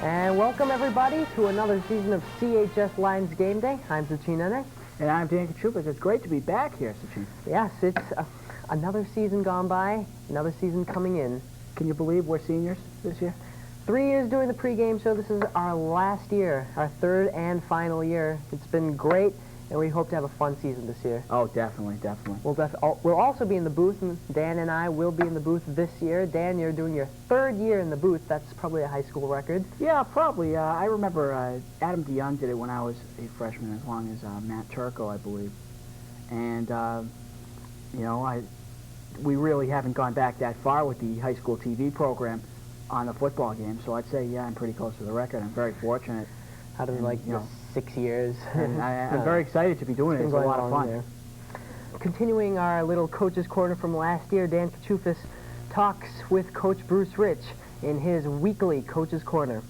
And welcome everybody to another season of CHS Lions Game Day. I'm Sachin Nene. And I'm Dan Kachupas. It's great to be back here, Sachin. Yes, it's another season gone by, another season coming in. Can you believe we're seniors this year? 3 years doing the pregame show. This is our last year, our third and final year. It's been great, and we hope to have a fun season this year. Oh, definitely, definitely. We'll also be in the booth, and Dan and I will be in the booth this year. Dan, you're doing your 3rd year in the booth. That's probably a high school record. Yeah, probably. I remember Adam DeYoung did it when I was a freshman, as long as Matt Turco, I believe. And, you know, we really haven't gone back that far with the high school TV program on a football game, so I'd say, yeah, I'm pretty close to the record. I'm very fortunate. Out of, like, 6 years. And I'm very excited to be doing it. It's a lot of fun. There. Continuing our little Coach's Corner from last year, Dan Kachoufis talks with Coach Bruce Rich in his weekly Coach's Corner.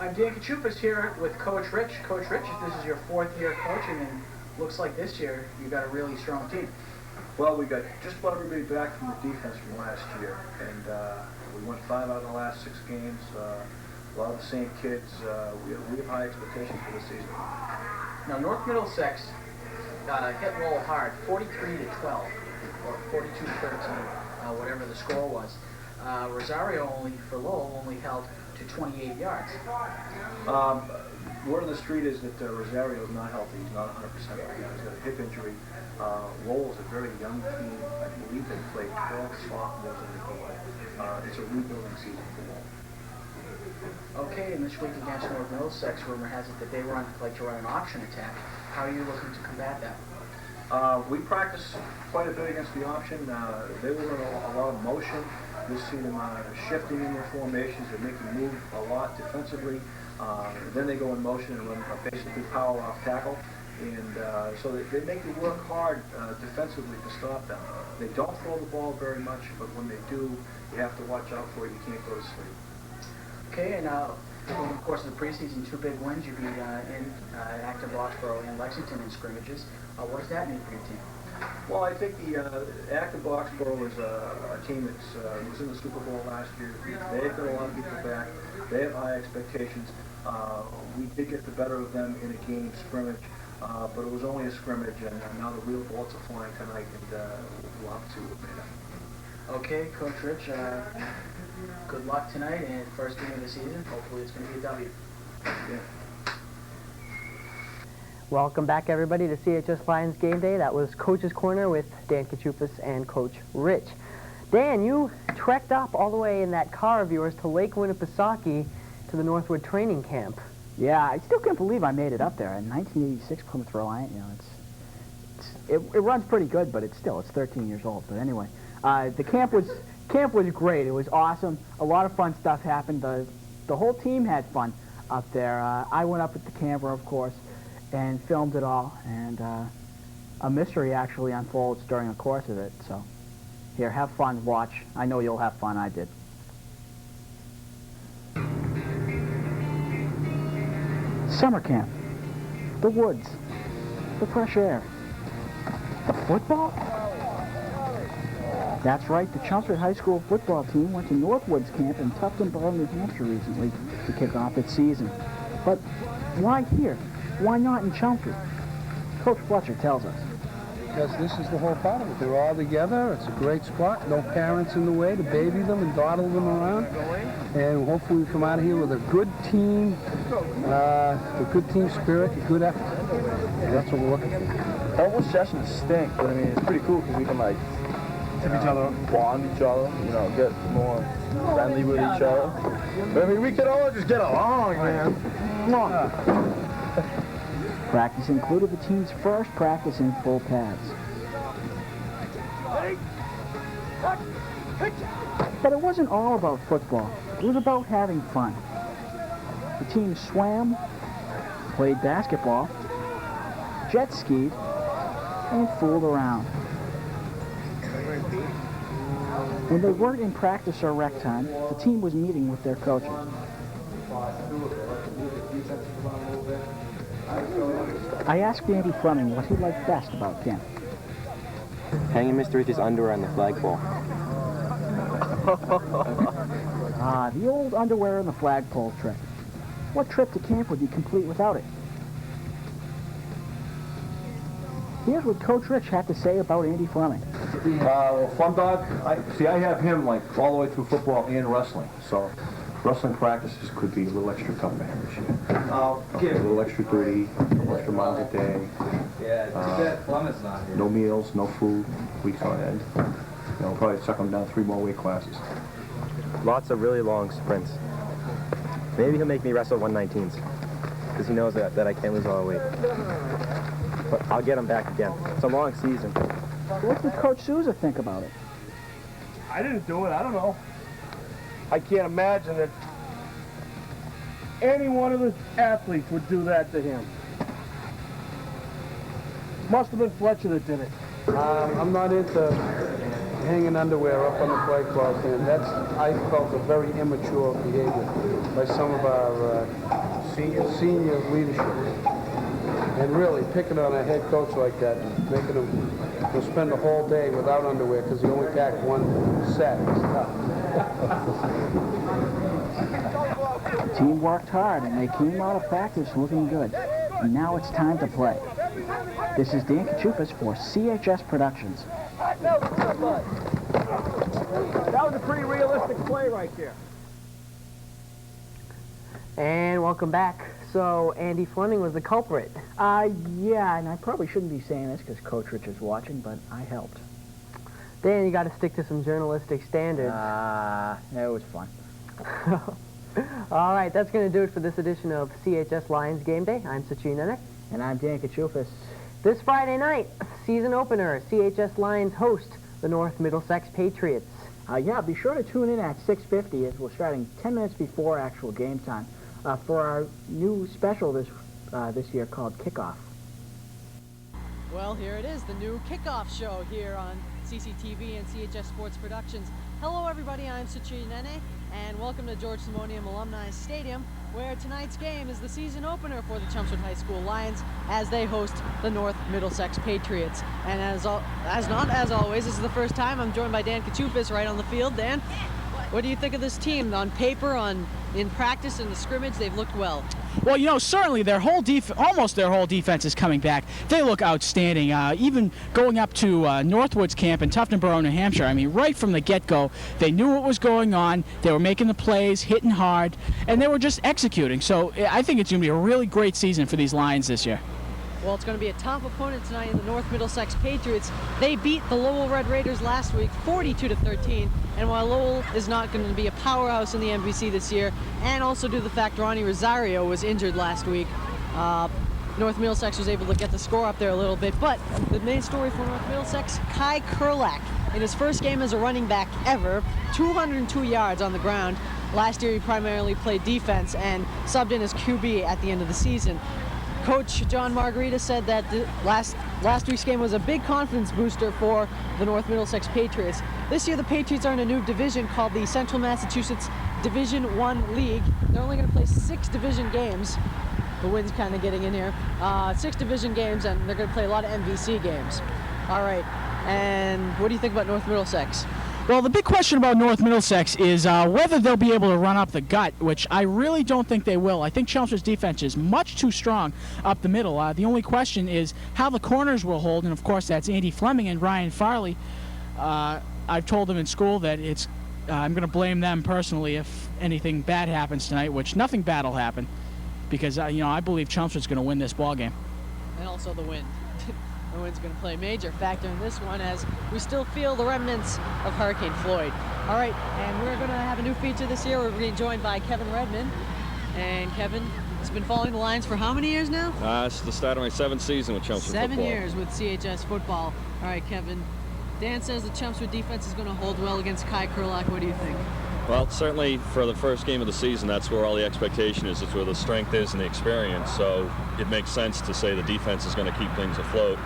I'm Dan Kachoufis here with Coach Rich. Coach Rich, this is your 4th year coaching, and looks like this year you got a really strong team. Well, we got just about everybody back from the defense from last year, and we went 5 out of the last 6 games. A lot of the same kids. We have high expectations for this season. Now, North Middlesex hit Lowell hard, 43-12, or 42-13, whatever the score was. Rosario for Lowell only held to 28 yards. Word on the street is that Rosario is not healthy. He's not 100% right now. He's got a hip injury. Lowell's a very young team. I believe they played 12 sophomores in the game. It's a rebuilding season for Lowell. Okay, and this week against North Middlesex, rumor has it that they like to run an option attack. How are you looking to combat that? We practice quite a bit against the option. They will run a lot of motion. You'll see them shifting in their formations. They're making move a lot defensively. Then they go in motion and run basically power off tackle. And so they make you work hard defensively to stop them. They don't throw the ball very much, but when they do, you have to watch out for it. You can't go to sleep. Okay, and over the course of the preseason, 2 big wins. You beat in Acton Boxborough and Lexington in scrimmages. What does that mean for your team? Well, I think the Acton Boxborough is a team that was in the Super Bowl last year. They've got a lot of people back. They have high expectations. We did get the better of them in a game scrimmage, but it was only a scrimmage, and now the real bullets are flying tonight, and we'll have to see what made up. Okay, Coach Rich, good luck tonight and first game of the season. Hopefully it's going to be a W. Yeah. Welcome back, everybody, to CHS Lions Game Day. That was Coach's Corner with Dan Kachoufis and Coach Rich. Dan, you trekked up all the way in that car of yours to Lake Winnipesaukee to the Northwood Training Camp. Yeah, I still can't believe I made it up there. In 1986 Plymouth Reliant, you know, it runs pretty good, but it's 13 years old. But anyway, the camp was great. It was awesome. A lot of fun stuff happened. The whole team had fun up there. I went up with the camera, of course, and filmed it all. And a mystery actually unfolds during the course of it. So here, have fun, watch. I know you'll have fun. I did. Summer camp. The woods. The fresh air. The football? That's right, the Chelmsford High School football team went to Northwoods camp in Tuftonboro, New Hampshire recently to kick off its season. But why here? Why not in Chelmsford? Coach Fletcher tells us. Because this is the whole part of it. They're all together. It's a great spot. No parents in the way to baby them and dawdle them around. And hopefully we come out of here with a good team, a good team spirit, a good effort. That's what we're looking for. Almost sessions stink, but I mean, it's pretty cool because we can like tip each other, bond each other, you know, get more friendly with each other. But I mean, we could all just get along, man. Come on. Practice included the team's first practice in full pads. But it wasn't all about football. It was about having fun. The team swam, played basketball, jet skied, and fooled around. When they weren't in practice or rec time, the team was meeting with their coaches. I asked Andy Fleming what he liked best about camp. Hanging Mr. Ruth's underwear on the flagpole. The old underwear and the flagpole trick. What trip to camp would be complete without it? Here's what Coach Rich had to say about Andy Fleming. Fun dog. I have him like all the way through football and wrestling. So wrestling practices could be a little extra tough for him this year. A little extra gritty, a couple extra miles a day. Yeah, too bad Fleming's not here. No meals, no food, weeks on end. Probably suck him down 3 more weight classes. Lots of really long sprints. Maybe he'll make me wrestle 119s because he knows that I can't lose all the weight. But I'll get him back again. It's a long season. What did Coach Souza think about it? I didn't do it. I don't know. I can't imagine that any one of the athletes would do that to him. Must have been Fletcher that did it. I'm not into hanging underwear up on the flagpole stand. I felt, a very immature behavior by some of our senior leadership. And really picking on a head coach like that and making him spend the whole day without underwear because he only packed 1 set. The team worked hard and they came out of practice looking good. And now it's time to play. This is Dan Kachufis for CHS Productions. That was a pretty realistic play right there. And welcome back. So Andy Fleming was the culprit. Yeah, and I probably shouldn't be saying this because Coach Rich is watching, but I helped. Dan, you got to stick to some journalistic standards. It was fun. All right, that's going to do it for this edition of CHS Lions Game Day. I'm Sachin Nenek. And I'm Dan Kachufis. This Friday night, season opener, CHS Lions host the North Middlesex Patriots. Yeah, be sure to tune in at 6:50 as we're starting 10 minutes before actual game time for our new special this year called Kickoff. Well, here it is, the new Kickoff show here on CCTV and CHS Sports Productions. Hello, everybody. I'm Sachin Nene, and welcome to George Simonium Alumni Stadium, where tonight's game is the season opener for the Chelmsford High School Lions as they host the North Middlesex Patriots. And as always, this is the first time I'm joined by Dan Kachufis right on the field. Dan, what do you think of this team? On paper, in practice, in the scrimmage, they've looked well. Well, you know, certainly almost their whole defense is coming back. They look outstanding. Even going up to Northwood's camp in Tuftonboro, New Hampshire, I mean, right from the get-go, they knew what was going on. They were making the plays, hitting hard, and they were just executing. So I think it's going to be a really great season for these Lions this year. Well, it's going to be a tough opponent tonight in the North Middlesex Patriots. They beat the Lowell Red Raiders last week 42-13, and while Lowell is not going to be a powerhouse in the MVC this year, and also due to the fact Ronnie Rosario was injured last week, North Middlesex was able to get the score up there a little bit. But the main story for North Middlesex, Kai Kurlak, in his first game as a running back ever, 202 yards on the ground. Last year he primarily played defense and subbed in as QB at the end of the season. Coach John Margarita said that last week's game was a big confidence booster for the North Middlesex Patriots. This year the Patriots are in a new division called the Central Massachusetts Division I League. They're only going to play 6 division games. The wind's kind of getting in here. 6 division games, and they're going to play a lot of MVC games. All right, and what do you think about North Middlesex? Well, the big question about North Middlesex is whether they'll be able to run up the gut, which I really don't think they will. I think Chelmsford's defense is much too strong up the middle. The only question is how the corners will hold, and of course that's Andy Fleming and Ryan Farley. I've told them in school that I'm going to blame them personally if anything bad happens tonight, which nothing bad will happen, because I believe Chelmsford's going to win this ball game. And also the wind. The wind's going to play a major factor in this one as we still feel the remnants of Hurricane Floyd. All right, and we're going to have a new feature this year. We're being joined by Kevin Redmond. And Kevin has been following the Lions for how many years now? It's the start of my 7th season with Chelmsford Football. 7 years with CHS Football. All right, Kevin. Dan says the Chelmsford defense is going to hold well against Kai Kurlak. What do you think? Well, certainly for the first game of the season, that's where all the expectation is. It's where the strength is and the experience. So it makes sense to say the defense is going to keep things afloat.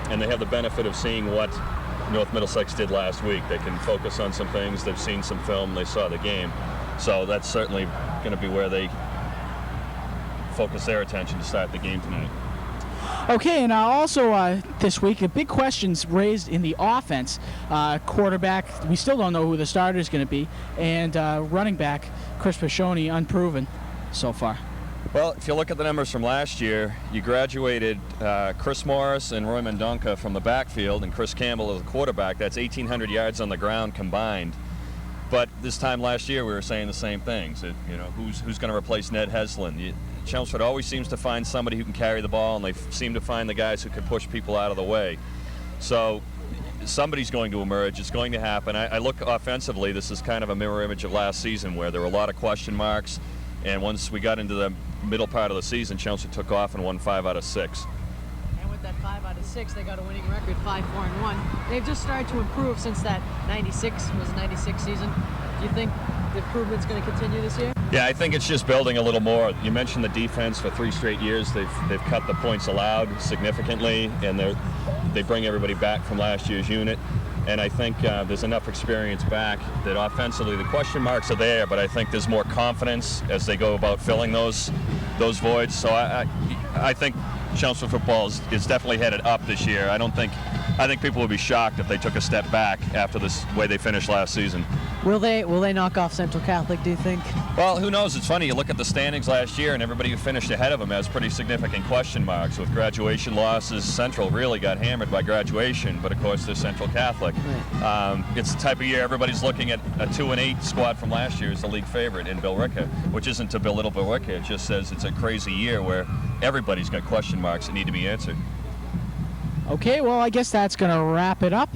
And they have the benefit of seeing what North Middlesex did last week. They can focus on some things. They've seen some film. They saw the game. So that's certainly going to be where they focus their attention to start the game tonight. Okay, and also this week, the big questions raised in the offense. Quarterback, we still don't know who the starter is going to be, and running back, Chris Pashoni, unproven so far. Well, if you look at the numbers from last year, you graduated Chris Morris and Roy Mendonca from the backfield and Chris Campbell as the quarterback. That's 1,800 yards on the ground combined. But this time last year, we were saying the same things. Who's going to replace Ned Heslin? Chelmsford always seems to find somebody who can carry the ball, and they seem to find the guys who can push people out of the way. So somebody's going to emerge. It's going to happen. I look offensively, this is kind of a mirror image of last season where there were a lot of question marks. And once we got into the middle part of the season, Chelmsford took off and won 5 out of 6. And with that 5 out of 6, they got a winning record, 5-4-1. They've just started to improve since that 96 season. Do you think the improvement's going to continue this year? Yeah, I think it's just building a little more. You mentioned the defense. For 3 straight years, they've cut the points allowed significantly, and they bring everybody back from last year's unit. And I think there's enough experience back that offensively the question marks are there, but I think there's more confidence as they go about filling those voids. So I think Chelmsford football is definitely headed up this year. I think people would be shocked if they took a step back after this way they finished last season. Will they knock off Central Catholic, do you think? Well, who knows? It's funny. You look at the standings last year, and everybody who finished ahead of them has pretty significant question marks. With graduation losses, Central really got hammered by graduation, but of course they're Central Catholic. Right. It's the type of year everybody's looking at a 2-8 squad from last year as the league favorite in Billerica, which isn't to belittle Billerica. It just says it's a crazy year where everybody's got question marks that need to be answered. Okay, well, I guess that's going to wrap it up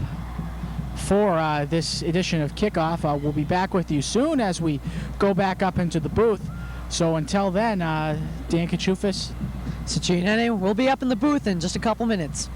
for this edition of Kickoff. We'll be back with you soon as we go back up into the booth. So until then, Dan Kachufis, Sachin Hene, we'll be up in the booth in just a couple minutes.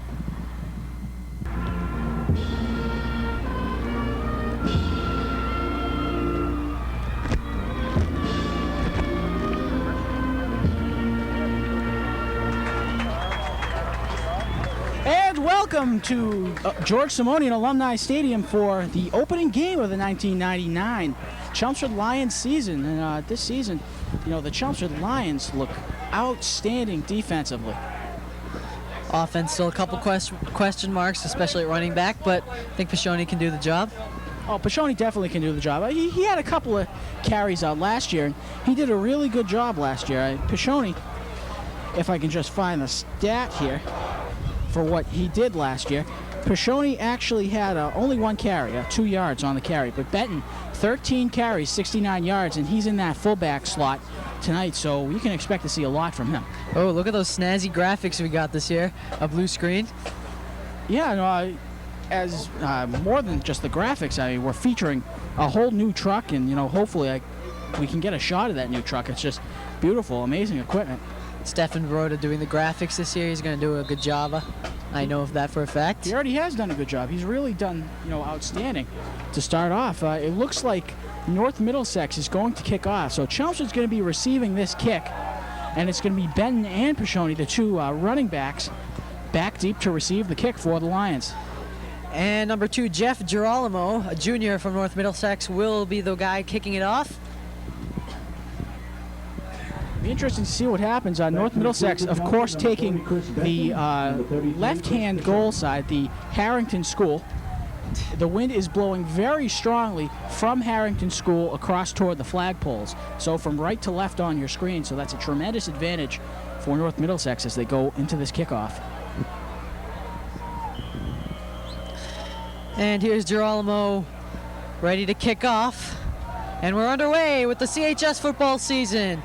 Welcome to George Simonian Alumni Stadium for the opening game of the 1999 Chelmsford Lions season. And this season, the Chelmsford Lions look outstanding defensively. Offense still a couple question marks, especially at running back, but I think Pashoni can do the job. Oh, Pashoni definitely can do the job. He had a couple of carries out last year, and he did a really good job last year. Pashoni, if I can just find the stat here, for what he did last year. Pashoni actually had only 1 carry, 2 yards on the carry, but Benton, 13 carries, 69 yards, and he's in that fullback slot tonight, so you can expect to see a lot from him. Oh, look at those snazzy graphics we got this year, a blue screen. Yeah, as more than just the graphics, we're featuring a whole new truck, and hopefully we can get a shot of that new truck. It's just beautiful, amazing equipment. Stefan Baroda doing the graphics this year. He's going to do a good job. I know of that for a fact. He already has done a good job. He's really done, outstanding to start off. It looks like North Middlesex is going to kick off. So Chelmsford's going to be receiving this kick, and it's going to be Benton and Pashoni, the 2 running backs, back deep to receive the kick for the Lions. And number 2, Jeff Girolamo, a junior from North Middlesex, will be the guy kicking it off. Be interesting to see what happens. North Middlesex, of course, taking the left-hand goal side, the Harrington School. The wind is blowing very strongly from Harrington School across toward the flagpoles. So from right to left on your screen. So that's a tremendous advantage for North Middlesex as they go into this kickoff. And here's Girolamo ready to kick off. And we're underway with the CHS football season.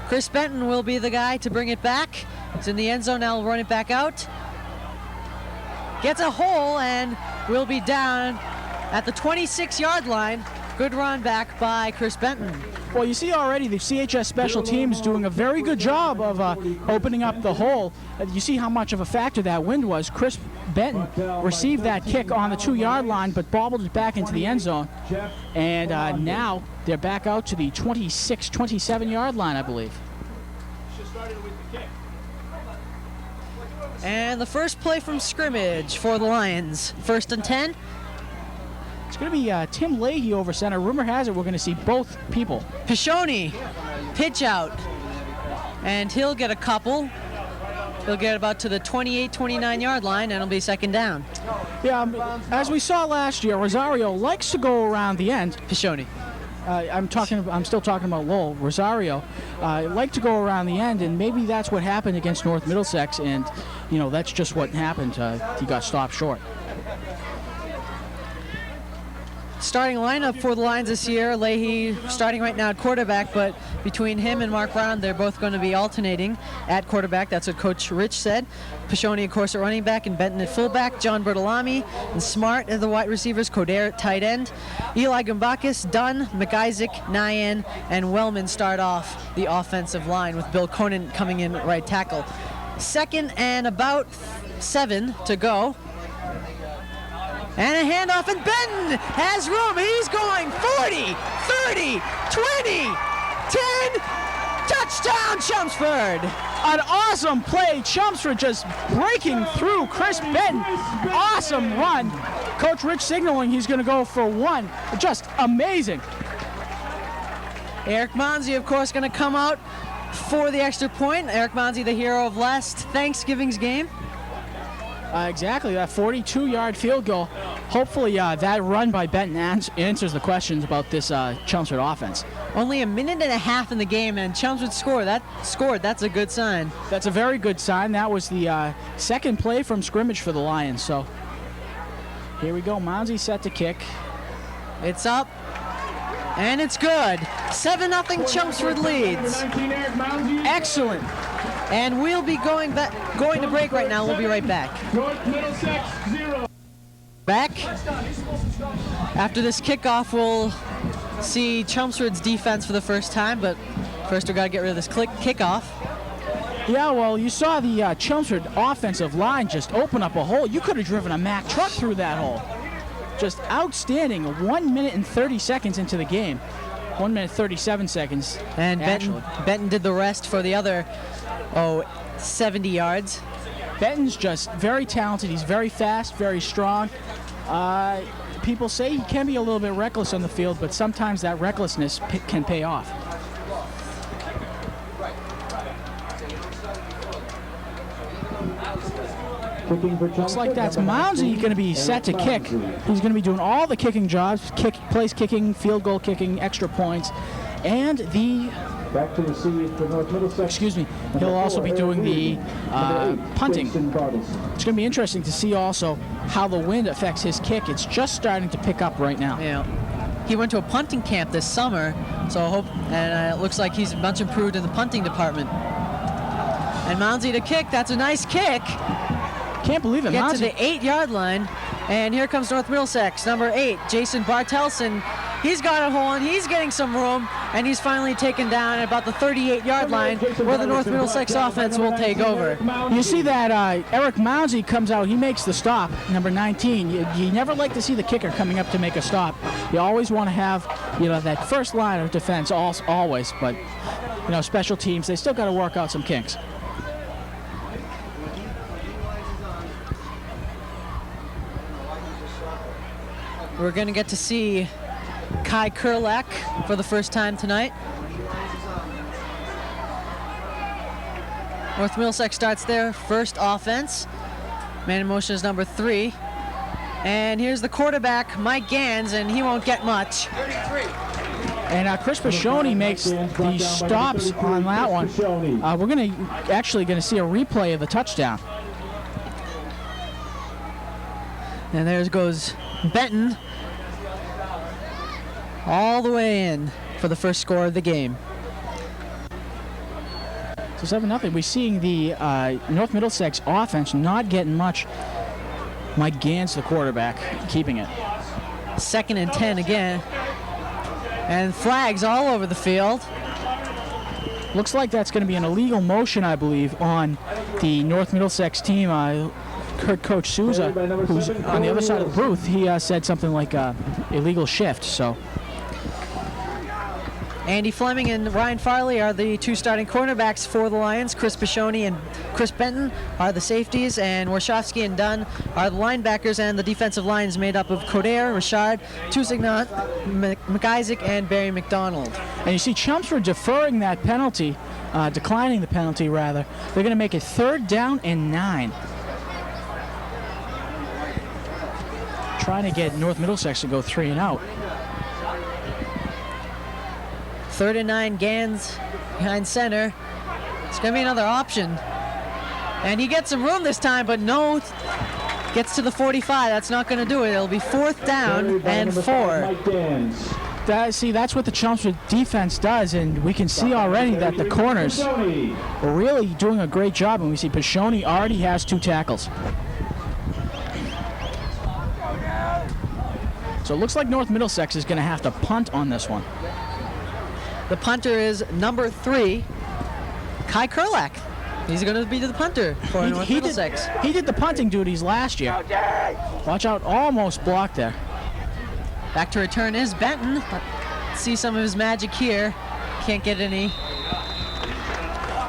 Chris Benton will be the guy to bring it back. It's in the end zone now, run it back out. Gets a hole and will be down at the 26-yard line. Good run back by Chris Benton. Well, you see already the CHS special teams doing a very good job of opening up the hole. You see how much of a factor that wind was. Chris Benton received that kick on the 2-yard line, but bobbled it back into the end zone. And now they're back out to the 26, 27-yard line, I believe. And the first play from scrimmage for the Lions. 1st and 10. It's going to be Tim Leahy over center. Rumor has it we're going to see both people. Pashoni, pitch out. And he'll get a couple. He'll get about to the 28, 29-yard line, and it'll be second down. Yeah, as we saw last year, Rosario likes to go around the end. Pishoni. I'm still talking about Lowell. Rosario like to go around the end, and maybe that's what happened against North Middlesex, and that's just what happened. He got stopped short. Starting lineup for the Lions this year, Leahy starting right now at quarterback, but between him and Mark Brown, they're both going to be alternating at quarterback. That's what Coach Rich said. Pishoni, of course, at running back, and Benton at fullback. John Bertolami and Smart as the wide receivers. Coder at tight end. Eli Gumbakis, Dunn, McIsaac, Nyan, and Wellman start off the offensive line with Bill Conan coming in at right tackle. Second and about 7 to go. And a handoff, and Benton has room. He's going 40, 30, 20, 10. Touchdown, Chelmsford. An awesome play. Chelmsford just breaking through Chris Benton. Awesome run. Coach Rich signaling he's going to go for 1. Just amazing. Eric Monzi, of course, going to come out for the extra point. Eric Monzi, the hero of last Thanksgiving's game. Exactly, that 42-yard field goal. Hopefully that run by Benton answers the questions about this Chelmsford offense. Only a minute and a half in the game, and Chelmsford scored. That's a good sign. That's a very good sign. That was the second play from scrimmage for the Lions. So here we go. Mounsey set to kick. It's up, and it's good. 7-0 Chelmsford leads. Excellent. And we'll be going to break right now. We'll be right back. North Middlesex 0. Back. After this kickoff, we'll see Chelmsford's defense for the first time, but first we've got to get rid of this kickoff. Yeah, well, you saw the Chelmsford offensive line just open up a hole. You could have driven a Mack truck through that hole. Just outstanding. 1 minute and 30 seconds into the game. 1 minute 37 seconds. And Benton did the rest for the other 70 yards. Benton's just very talented. He's very fast, very strong. People say he can be a little bit reckless on the field, but sometimes that recklessness can pay off. Looks like that's Mounsey going to be set to kick. He's going to be doing all the kicking jobs, place kicking, field goal kicking, extra points, and the back to receive for North Middlesex. Excuse me. He'll also be doing the punting. It's going to be interesting to see also how the wind affects his kick. It's just starting to pick up right now. Yeah. He went to a punting camp this summer, and it looks like he's much improved in the punting department. And Mounsey to kick. That's a nice kick. Can't believe it. Get to the 8-yard line, and here comes North Middlesex, number 8, Jason Bartelson. He's got a hole, and he's getting some room, and he's finally taken down at about the 38-yard line, where the North Middlesex offense will take over. You see that Eric Mounsey comes out. He makes the stop, number 19. You never like to see the kicker coming up to make a stop. You always want to have, that first line of defense always, but, special teams, they still got to work out some kinks. We're going to get to see Kai Kurlak for the first time tonight. North Middlesex starts their first offense. Man in motion is number 3. And here's the quarterback, Mike Gans, and he won't get much. 33. And Chris Pishoni makes the stops on that one. We're actually going to see a replay of the touchdown. And there goes Benton all the way in for the first score of the game. So 7-0. We're seeing the North Middlesex offense not getting much. Mike Gans, the quarterback, keeping it. 2nd and 10 again. And flags all over the field. Looks like that's going to be an illegal motion, I believe, on the North Middlesex team. Coach Souza, who's on the other side of the booth, he said something like illegal shift. So Andy Fleming and Ryan Farley are the two starting cornerbacks for the Lions. Chris Pashoni and Chris Benton are the safeties, and Warshawski and Dunn are the linebackers, and the defensive line is made up of Coder, Richard, Tusignant, McIsaac, and Barry McDonald. And you see Chelmsford deferring that penalty, declining the penalty rather. They're going to make it 3rd down and 9. Trying to get North Middlesex to go 3 and out. 3rd and 9, Gans behind center. It's going to be another option. And he gets some room this time, but no, gets to the 45. That's not going to do it. It'll be 4th down and 4. That's what the Chelmsford defense does, and we can see already that the corners are really doing a great job, and we see Pashoni already has 2 tackles. So it looks like North Middlesex is going to have to punt on this one. The punter is number 3, Kai Kurlak. He's going to be the punter for North Middlesex. He did the punting duties last year. Watch out, almost blocked there. Back to return is Benton. Let's see some of his magic here. Can't get any.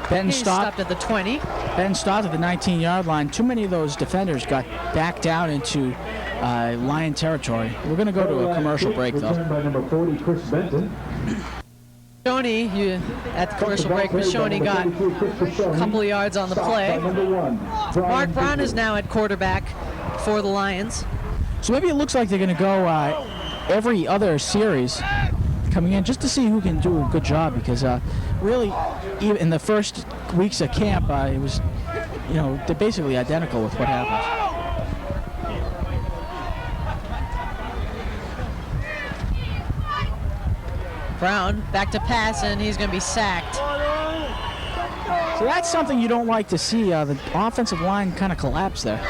Benton stopped at the 20. Benton stopped at the 19-yard line. Too many of those defenders got back down into Lion territory. We're going to go to a commercial break, though. By number 40, Chris Benton. Pashoni, at the commercial break, Pashoni got a couple of yards on the play. Mark Brown is now at quarterback for the Lions. So maybe it looks like they're going to go every other series coming in just to see who can do a good job, because really, even in the first weeks of camp, it was, they're basically identical with what happens. Brown back to pass, and he's going to be sacked. So that's something you don't like to see. The offensive line kind of collapse there.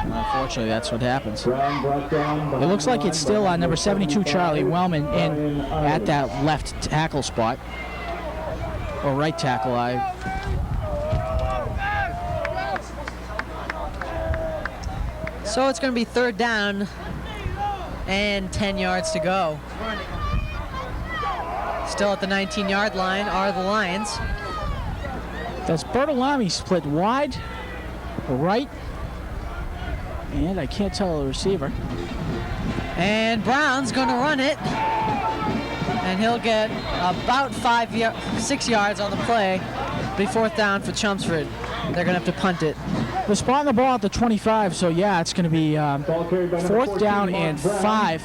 Unfortunately, that's what happens. It looks like it's still number 72, Charlie Wellman, in at that left tackle spot, or right tackle. So it's going to be 3rd down and 10 yards to go. Still at the 19-yard line are the Lions. That's Bartolami split wide, right, and I can't tell the receiver. And Brown's going to run it, and he'll get about 6 yards on the play. Be 4th down for Chelmsford. They're going to have to punt it. They're spotting the ball at the 25, so yeah, it's going to be 4th down and 5.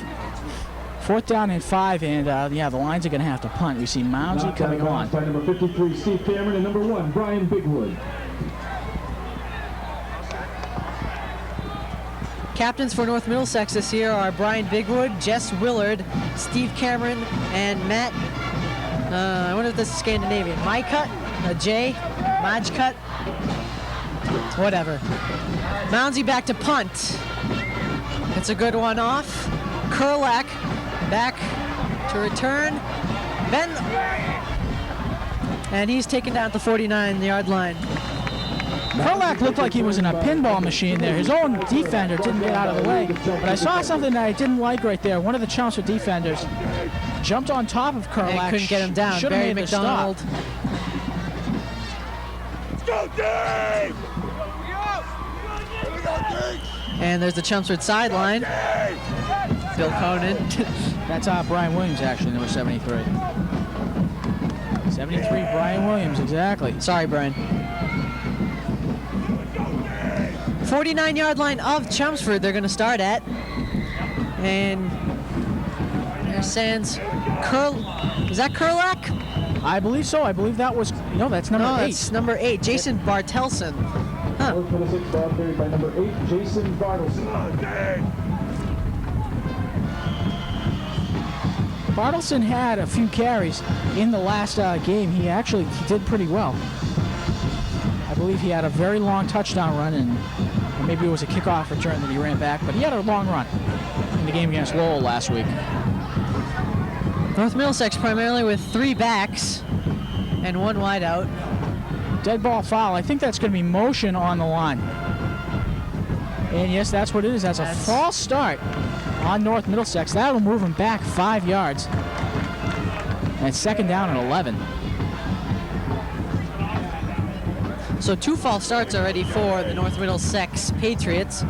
4th down and 5, and yeah, the Lions are going to have to punt. We see Mounsey coming on. By number 53, Steve Cameron, and number 1, Brian Bigwood. Captains for North Middlesex this year are Brian Bigwood, Jess Willard, Steve Cameron, and Matt, I wonder if this is Scandinavian, Majcut, Majcut, whatever. Mounsey back to punt. It's a good one off. Kurlak back to return. And he's taken down at the 49-yard line. Kurlak looked like he was in a pinball machine there. His own defender didn't get out of the way. But I saw something that I didn't like right there. One of the Chelmsford defenders jumped on top of Kurlak. And couldn't get him down. Should have Barry made McDonald. Go, Dave! And there's the Chelmsford sideline. Bill Conan. That's Brian Williams, actually, number 73. 73, Brian Williams, exactly. Sorry, Brian. 49-yard line of Chelmsford they're going to start at. And there's Sands. Is that Kurlak? I believe so. I believe that was, that's number 8. That's number 8, Jason Bartelson. Huh. North Middlesex ball carried by number 8, Jason Bartelson. Bartelson had a few carries in the last game. He did pretty well. I believe he had a very long touchdown run, and maybe it was a kickoff return that he ran back, but he had a long run in the game against Lowell last week. North Middlesex primarily with 3 backs and 1 wide out. Dead ball foul. I think that's going to be motion on the line. And yes, that's what it is. That's a false start on North Middlesex. That'll move him back 5 yards. And it's 2nd down and 11. So 2 false starts already for the North Middlesex Patriots.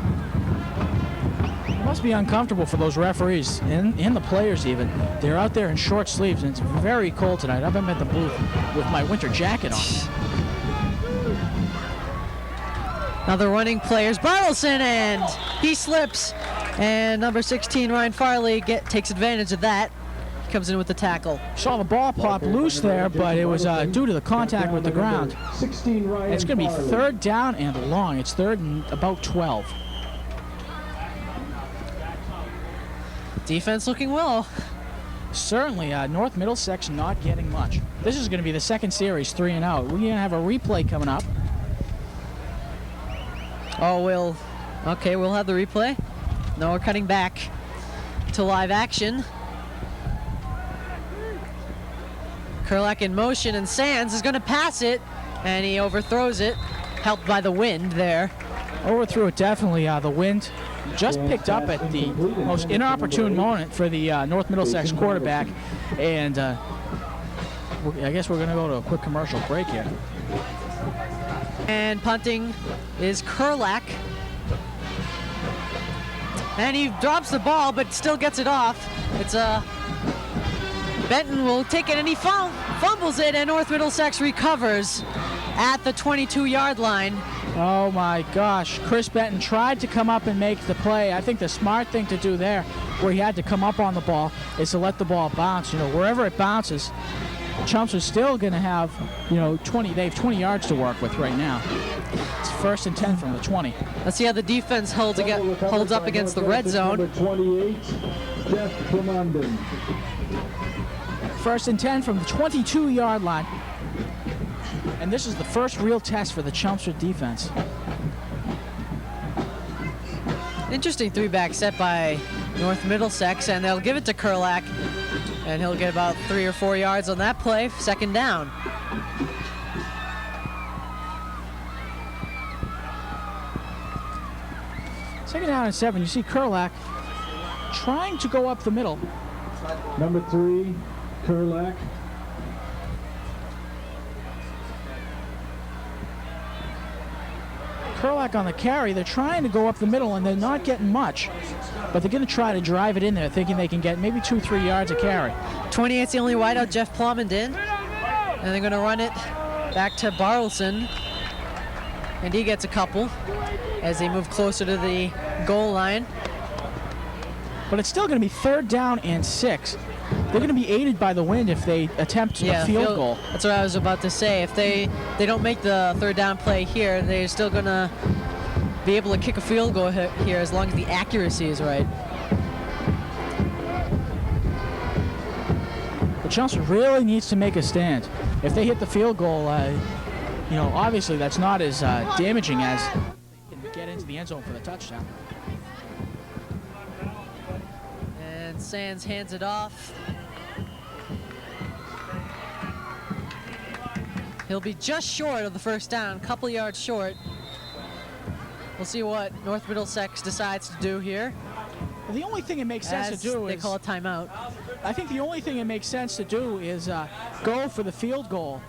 It must be uncomfortable for those referees and the players even. They're out there in short sleeves, and it's very cold tonight. I've been at the booth with my winter jacket on. Now the running players, Bartelson, and he slips. And number 16, Ryan Farley, takes advantage of that. Comes in with the tackle. Saw the ball pop loose there, but it was due to the contact with the ground. It's going to be 3rd down and long. It's 3rd and about 12. Defense looking well. Certainly, North Middlesex not getting much. This is going to be the 2nd series, 3 and out. We're going to have a replay coming up. Oh, we'll have the replay. No, we're cutting back to live action. Kerlak in motion, and Sands is going to pass it, and he overthrows it, helped by the wind there. Overthrew it definitely. The wind just picked up at the most inopportune moment for the North Middlesex quarterback, and I guess we're going to go to a quick commercial break here. And punting is Kerlak. And he drops the ball, but still gets it off. It's Benton will take it, and he fumbles it, and North Middlesex recovers at the 22-yard line. Oh my gosh, Chris Benton tried to come up and make the play. I think the smart thing to do there, where he had to come up on the ball, is to let the ball bounce. You know, wherever it bounces, Chelmsford still going to have, 20. They have 20 yards to work with right now. It's 1st and 10 from the 20. Let's see how the defense holds up against the red zone. Number 28, Jeff Clemondon. 1st and 10 from the 22-yard line. And this is the first real test for the Chelmsford defense. Interesting 3-back set by North Middlesex, and they'll give it to Kerlak, and he'll get about 3 or 4 yards on that play. 2nd down. Second down and 7. You see Kerlak trying to go up the middle. Number 3, Kerlak. Kerlak on the carry. They're trying to go up the middle, and they're not getting much. But they're going to try to drive it in there, thinking they can get maybe 2-3 yards a carry. 28's the only wideout, Jeff Plumond in. And they're going to run it back to Bartelson. And he gets a couple as they move closer to the goal line. But it's still going to be 3rd down and 6. They're going to be aided by the wind if they attempt a field goal. That's what I was about to say. If they don't make the 3rd down play here, they're still going to be able to kick a field goal here as long as the accuracy is right. But Chelmsford really needs to make a stand. If they hit the field goal, obviously that's not as damaging as they can get into the end zone for the touchdown. And Sands hands it off. He'll be just short of the 1st down, couple yards short. We'll see what North Middlesex decides to do here. Well, the only thing it makes sense to do is... they call a timeout. I think the only thing it makes sense to do is go for the field goal.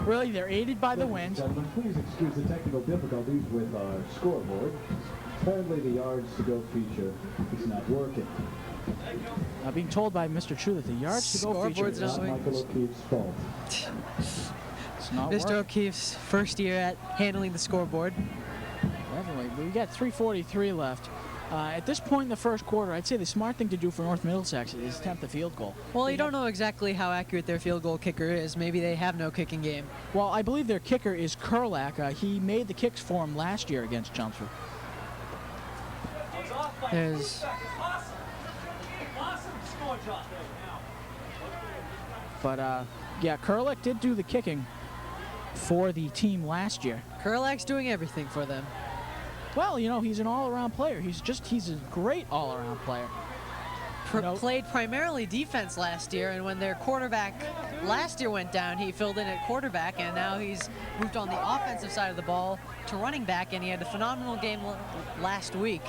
Really, they're aided by the wind. Gentlemen, please excuse the technical difficulties with our scoreboard. Apparently the yards to go feature is not working. I'm being told by Mr. Chu that the yards to go feature is not Michael O'Keefe's fault. It's not Mr. working. O'Keefe's first year at handling the scoreboard. Definitely. We got 3:43 left. At this point in the 1st quarter, I'd say the smart thing to do for North Middlesex is attempt the field goal. Well, you don't know exactly how accurate their field goal kicker is. Maybe they have no kicking game. Well, I believe their kicker is Kerlak. He made the kicks for him last year against Chelmsford. But, Kerlak did do the kicking for the team last year. Kerlak's doing everything for them. Well, he's an all-around player. He's a great all-around player. Played primarily defense last year, and when their quarterback last year went down, he filled in at quarterback, and now he's moved on the offensive side of the ball to running back, and he had a phenomenal game last week.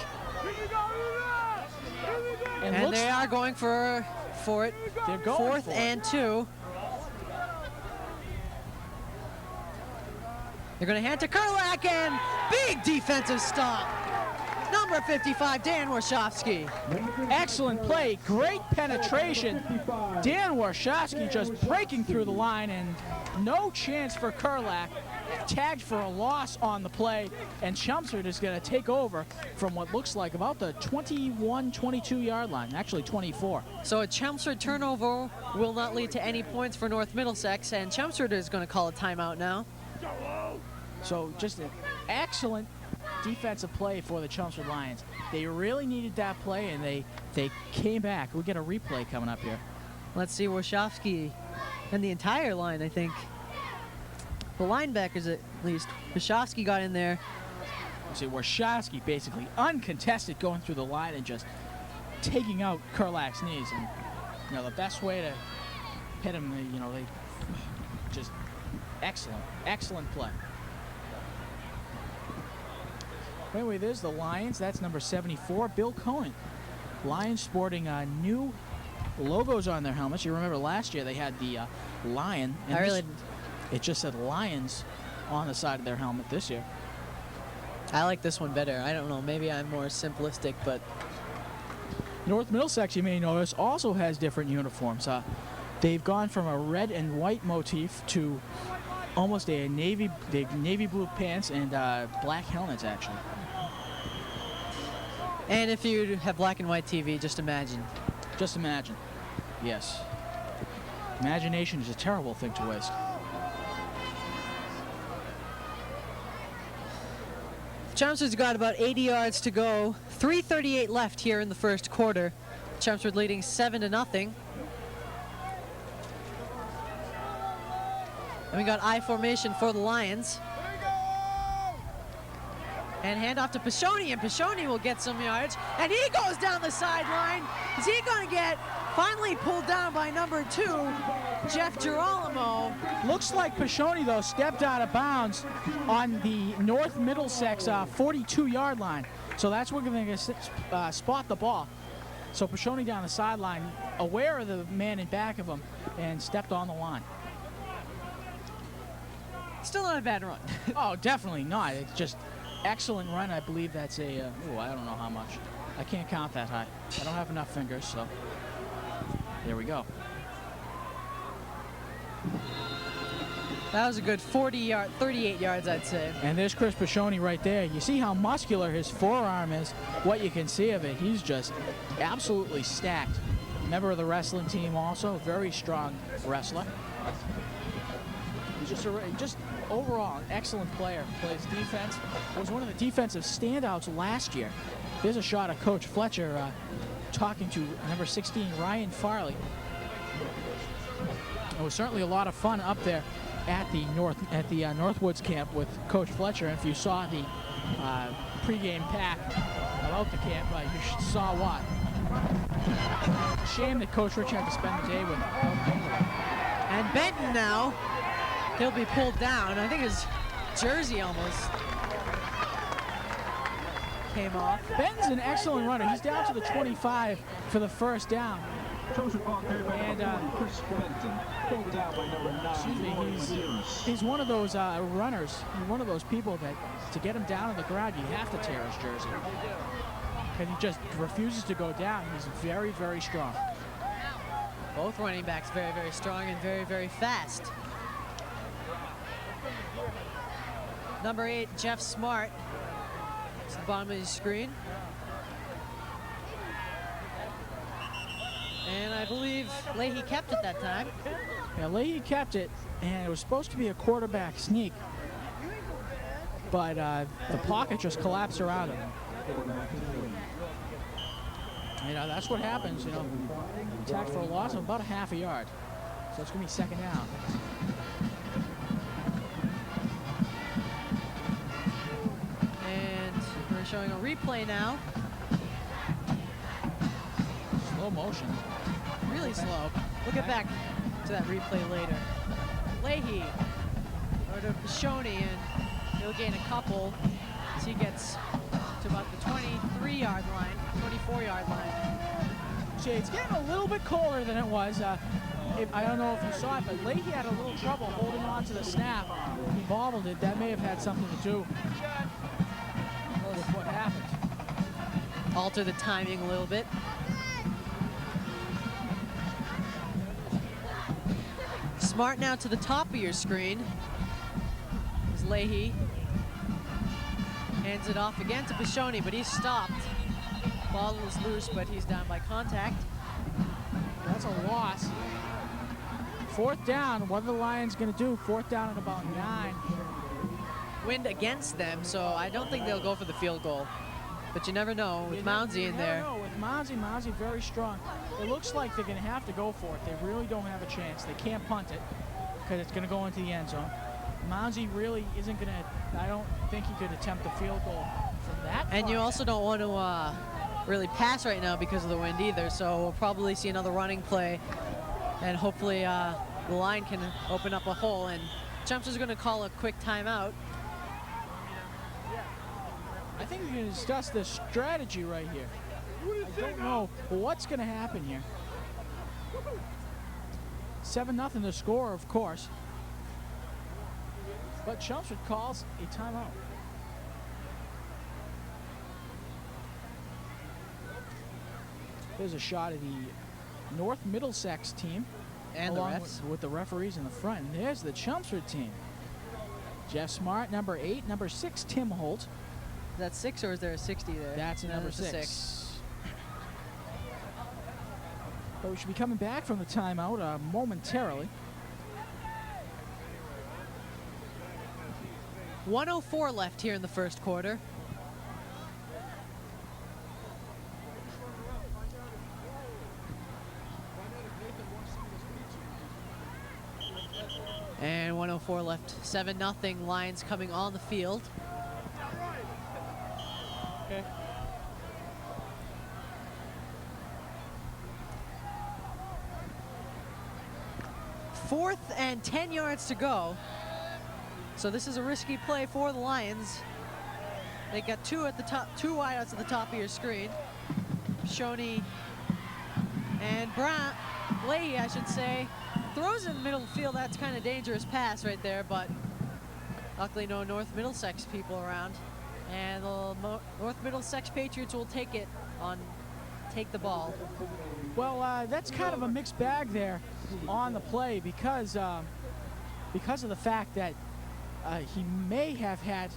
And they are going for for it. They're going Fourth for it. and 2. They're going to hand to Kurlak, and big defensive stop. Number 55, Dan Warshawski. Excellent play, great penetration. Dan Warshawski just breaking through the line, and no chance for Kurlak. Tagged for a loss on the play, and Chelmsford is going to take over from what looks like about the 21, 22-yard line, actually 24. So a Chelmsford turnover will not lead to any points for North Middlesex, and Chelmsford is going to call a timeout now. So just an excellent defensive play for the Chelmsford Lions. They really needed that play, and they came back. We'll get a replay coming up here. Let's see Warshawski and the entire line, I think. The linebackers, at least. Warshawski got in there. See, Warshawski basically uncontested going through the line and just taking out Kurlak's knees. And, you know, the best way to hit him, you know, they just excellent play. Anyway, there's the Lions. That's number 74, Bill Cohen. Lions sporting new logos on their helmets. You remember last year they had the lion. And it just said Lions on the side of their helmet this year. I like this one better. I don't know, maybe I'm more simplistic, but North Middlesex, you may notice, also has different uniforms. They've gone from a red and white motif to almost a navy blue pants and black helmets, actually. And if you have black and white TV, just imagine. Just imagine. Yes. Imagination is a terrible thing to waste. Chelmsford's got about 80 yards to go. 3:38 left here in the first quarter. Chelmsford leading 7-0. And we got I formation for the Lions. And handoff to Pashoni, and Pashoni will get some yards. And he goes down the sideline. Is he going to get finally pulled down by number 2, Jeff Girolamo? Looks like Pashoni, though, stepped out of bounds on the North Middlesex 42-yard line. So that's where we're going to spot the ball. So Pashoni down the sideline, aware of the man in back of him, and stepped on the line. Still not a bad run. Oh, definitely not. It's just excellent run. I believe that's a, I don't know how much. I can't count that high. I don't have enough fingers, so there we go. That was a good 38 yards, I'd say. And there's Chris Pashoni right there. You see how muscular his forearm is, what you can see of it. He's just absolutely stacked. Member of the wrestling team also, very strong wrestler. He's just overall an excellent player. Plays defense. Was one of the defensive standouts last year. There's a shot of Coach Fletcher talking to number 16, Ryan Farley. It was certainly a lot of fun up there at the Northwoods camp with Coach Fletcher. And if you saw the pregame pack about the camp, you saw what. Shame that Coach Rich had to spend the day with him. And Benton now. He'll be pulled down. I think his jersey almost came off. Benton's an excellent runner. He's down to the 25 for the first down. And he's one of those runners, one of those people that to get him down on the ground, you have to tear his jersey. And he just refuses to go down. He's very, very strong. Both running backs very, very strong and very, very fast. Number 8, Jeff Smart. It's the bottom of the screen. And I believe Leahy kept it that time. Yeah, Leahy kept it, and it was supposed to be a quarterback sneak. But the pocket just collapsed around him. You know, that's what happens, you know. Attack for a loss of about a half a yard. So it's going to be second down. And we're showing a replay now. Slow motion. Really slow. We'll get back to that replay later. Leahy over to Pashoni, and he'll gain a couple as he gets to about the 23-yard line, 24-yard line. It's getting a little bit colder than it was. I don't know if you saw it, but Leahy had a little trouble holding on to the snap. He bobbled it. That may have had something to do with what happened. Alter the timing a little bit. Smart now to the top of your screen. Is Leahy. Hands it off again to Bishoni, but he's stopped. Ball is loose, but he's down by contact. That's a loss. 4th down. What are the Lions going to do? 4th down at about 9. Wind against them, so I don't think they'll go for the field goal. But you never know with Mounsey in there. No, with Mounsey very strong. It looks like they're going to have to go for it. They really don't have a chance. They can't punt it because it's going to go into the end zone. Mounsey really isn't going to, I don't think he could attempt the field goal from that. And you also don't want to really pass right now because of the wind either, so we'll probably see another running play, and hopefully the line can open up a hole, and Chelmsford's going to call a quick timeout. I think we can discuss the strategy right here. I don't know what's going to happen here. 7-0 the score, of course. But Chelmsford calls a timeout. There's a shot of the North Middlesex team. And along the refs. with the referees in the front. And there's the Chelmsford team. Jeff Smart, number 8. Number 6, Tim Holt. Is that 6 or is there a 60 there? That's a No, number it's a 6. But we should be coming back from the timeout momentarily. 1:04 left here in the first quarter. And 1:04 left. 7-0 Lions coming on the field. Okay. Fourth and 10 yards to go. So this is a risky play for the Lions. They got 2 at the top, 2 wideouts at the top of your screen. Shoney and Leahy, I should say, throws in the middle of the field. That's kind of dangerous pass right there, but luckily no North Middlesex people around. And the North Middlesex Patriots will take the ball. Well, that's kind of a mixed bag there on the play because of the fact that he may have had,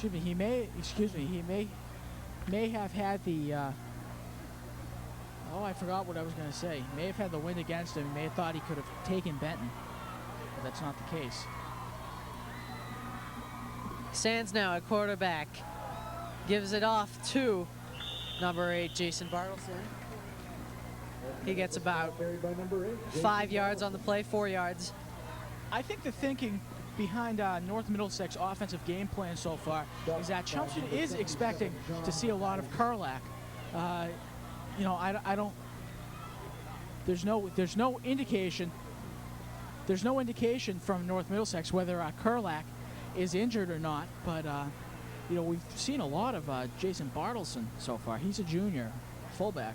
he may have had the, I forgot what I was going to say. He may have had the wind against him. He may have thought he could have taken Benton, but that's not the case. Sands now at quarterback. Gives it off to number 8, Jason Bartelson. He gets about 5 yards on the play, 4 yards. I think the thinking behind North Middlesex offensive game plan so far is that Chelmsford is expecting to see a lot of Kurlak. You know, I don't. There's no indication from North Middlesex whether Kurlak is injured or not. But you know, we've seen a lot of Jason Bartelson so far. He's a junior fullback.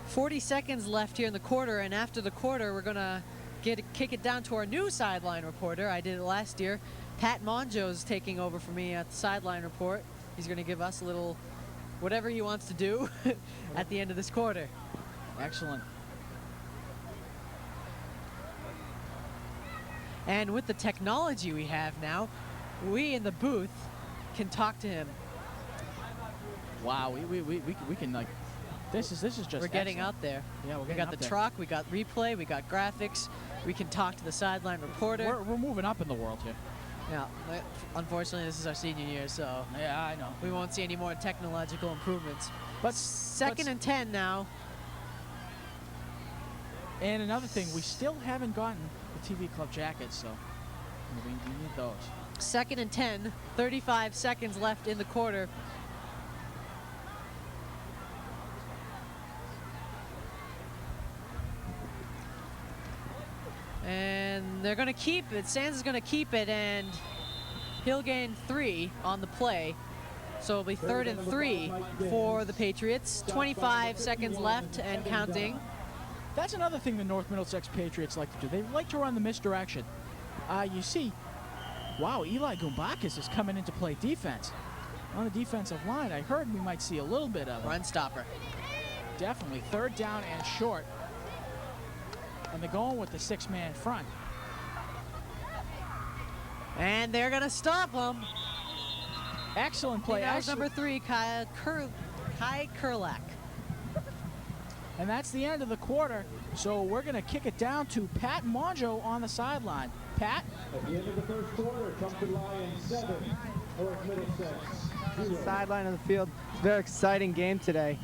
40 seconds left here in the quarter, and after the quarter, we're gonna kick it down to our new sideline reporter. I did it last year. Pat Monjo's taking over for me at the sideline report. He's gonna give us a little whatever he wants to do at the end of this quarter. Excellent. And with the technology we have now, we in the booth can talk to him. Wow, we can, like, this is just we're getting out there. Yeah, we got the truck, we got replay, we got graphics, we can talk to the sideline reporter. We're moving up in the world here. Yeah, unfortunately this is our senior year, so yeah, I know. We won't see any more technological improvements. But second and 10 now. And another thing, we still haven't gotten the TV Club jackets, so we need those. Second and 10, 35 seconds left in the quarter. And they're going to keep it. Sands is going to keep it, and he'll gain 3 on the play. So it'll be 3rd and 3 for the Patriots. 25 seconds left and counting. That's another thing the North Middlesex Patriots like to do. They like to run the misdirection. You see, wow, Eli Gumbakis is coming in to play defense. On the defensive line, I heard we might see a little bit of run stopper. Definitely 3rd down and short. And they're going with the 6-man front. And they're going to stop him. Excellent play. That was number 3, Kai Kurlak. And that's the end of the quarter. So we're going to kick it down to Pat Monjo on the sideline. Pat? At the end of the first quarter, Chelmsford Lions 7, North Middlesex 0. Sideline of the field. Very exciting game today.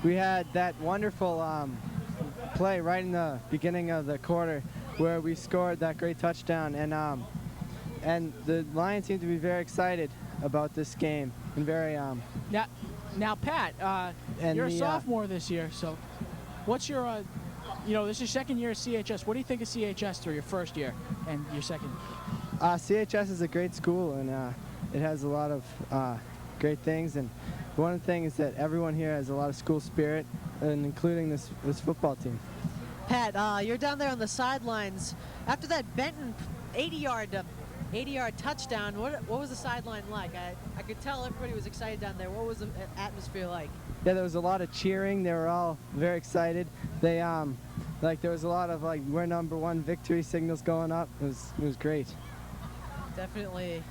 We had that wonderful play right in the beginning of the quarter where we scored that great touchdown, and the Lions seem to be very excited about this game and very Now Pat, you're a sophomore this year, so what's your this is your 2nd year at CHS. What do you think of CHS through your 1st year and your 2nd? CHS is a great school, and it has a lot of great things, and one of the things is that everyone here has a lot of school spirit, and including this football team. Pat, you're down there on the sidelines. After that Benton 80-yard touchdown, what was the sideline like? I could tell everybody was excited down there. What was the atmosphere like? Yeah, there was a lot of cheering. They were all very excited. They there was a lot of we're #1 victory signals going up. It was great. Definitely.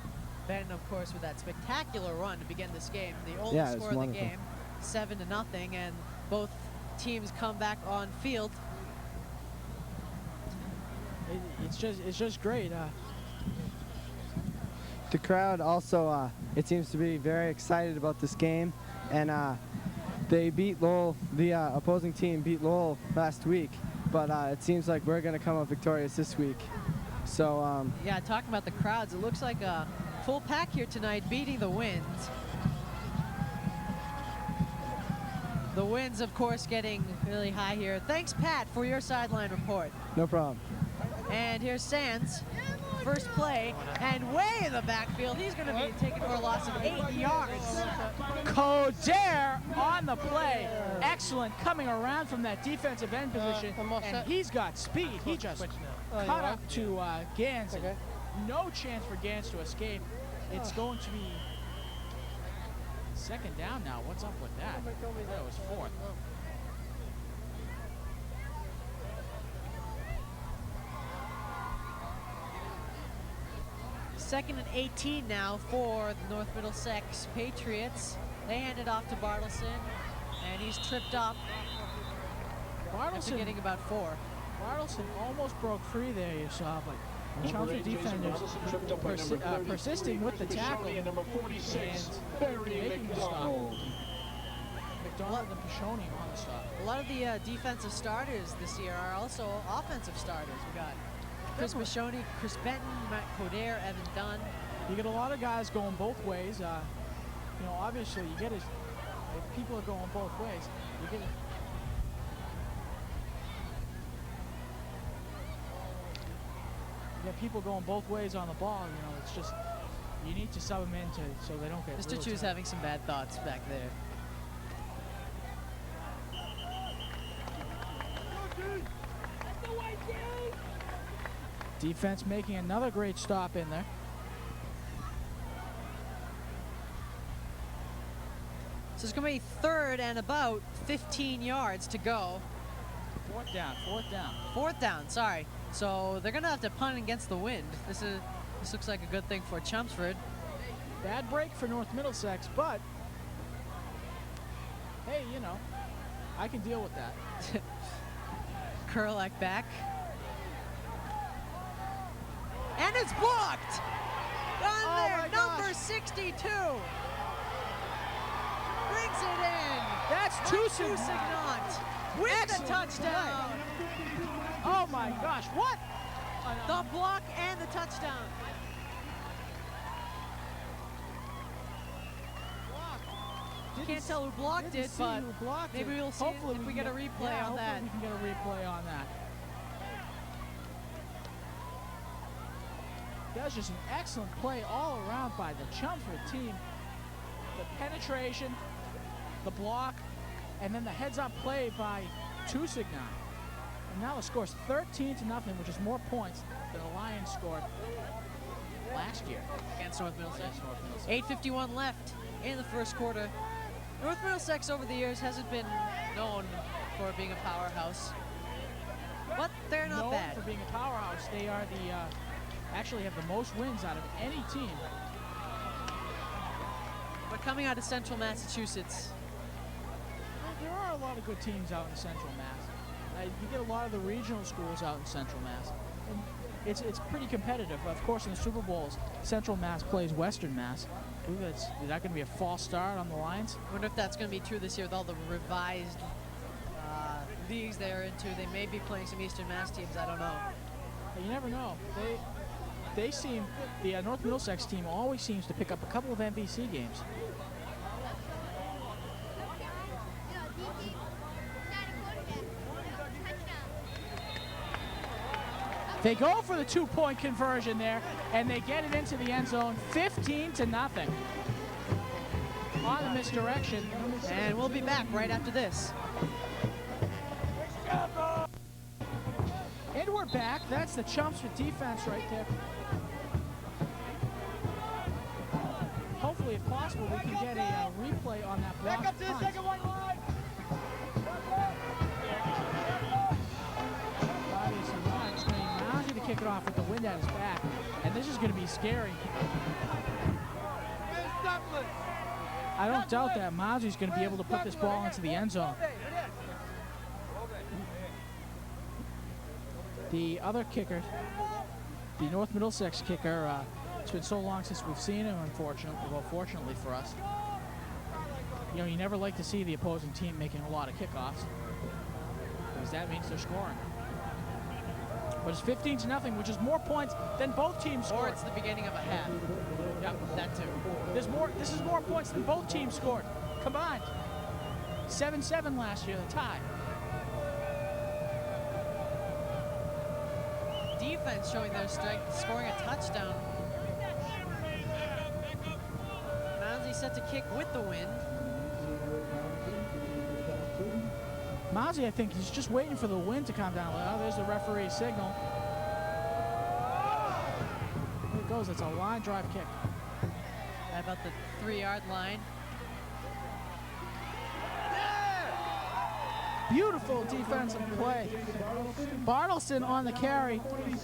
Benton, of course, with that spectacular run to begin this game. The only score of the game, 7-0, and both teams come back on field. It's just great. The crowd also, it seems to be very excited about this game, and they beat Lowell. The opposing team beat Lowell last week, but it seems like we're going to come up victorious this week. So yeah, talking about the crowds, it looks like a full pack here tonight, beating the Winds. The Winds, of course, getting really high here. Thanks, Pat, for your sideline report. No problem. And here's Sands. First play, and way in the backfield. He's going to be taken for a loss of 8 yards. Coder on the play. Excellent, coming around from that defensive end position, and he's got speed. He just caught up to Gans. Okay. No chance for Gans to escape. It's going to be 2nd down now. What's up with that? That was 4th. Second and 18 now for the North Middlesex Patriots. They hand it off to Bartelson, and he's tripped up. Bartelson getting about 4. Bartelson almost broke free there, you saw, but Chelmsford defenders persisting with the tackle and making the stop. McDonald and Pashoni on the stop. A lot of the defensive starters this year are also offensive starters. We got Chris Pashoni, Chris Benton, Matt Coder, Evan Dunn. You get a lot of guys going both ways. Obviously you get if people are going both ways, you get people going both ways on the ball. It's just you need to sub them in so they don't get. Mr. Chu's having some bad thoughts back there. Defense making another great stop in there. So it's going to be 3rd and about 15 yards to go. 4th down. 4th down, sorry. So they're going to have to punt against the wind. This looks like a good thing for Chelmsford. Bad break for North Middlesex, but hey, I can deal with that. Kurlak back. And it's blocked! Number 62! Brings it in! That's Toussaint with the touchdown! Oh my gosh, what? The block and the touchdown. Can't tell who blocked it, but maybe we'll see if we get a replay on that. We can get a replay on that. That's just an excellent play all around by the Chelmsford team. the penetration, the block, and then the heads-up play by Tusignan. And now the score's 13-0, which is more points than the Lions scored last year against North Middlesex. 8:51 left in the first quarter. North Middlesex over the years hasn't been known for being a powerhouse, but they're not bad. For being a powerhouse, they are actually have the most wins out of any team. But coming out of Central Massachusetts, there are a lot of good teams out in Central Mass. You get a lot of the regional schools out in Central Mass. And it's pretty competitive. Of course, in the Super Bowls, Central Mass plays Western Mass. Is that going to be a false start on the Lions? I wonder if that's going to be true this year with all the revised leagues they're into. They may be playing some Eastern Mass teams. I don't know. You never know. They seem, the North Middlesex team always seems to pick up a couple of MVC games. They go for the 2-point conversion there, and they get it into the end zone, 15-0. On the misdirection. And we'll be back right after this. And we're back. That's the Chelmsford defense right there. Hopefully, if possible, we can get a replay on that block. Back up to the second one line. Obviously, Ron's going to kick it off with the wind at his back, and this is going to be scary. I don't doubt that Mazzie's going to be able to put this ball into the end zone. The other kicker, the North Middlesex kicker, it's been so long since we've seen him, unfortunately. Well, fortunately for us. You know, you never like to see the opposing team making a lot of kickoffs, because that means they're scoring. But it's 15-0, which is more points than both teams scored. Or it's the beginning of a half. Yep, that too. This is more points than both teams scored combined. 7-7 last year, the tie. Defense showing their strength, scoring a touchdown. Mounsey set to kick with the wind. Mozzie, I think he's just waiting for the wind to come down. Oh, there's the referee's signal. There it goes. It's a line drive kick. At about the 3-yard line. Beautiful defensive play. Bartelson on the carry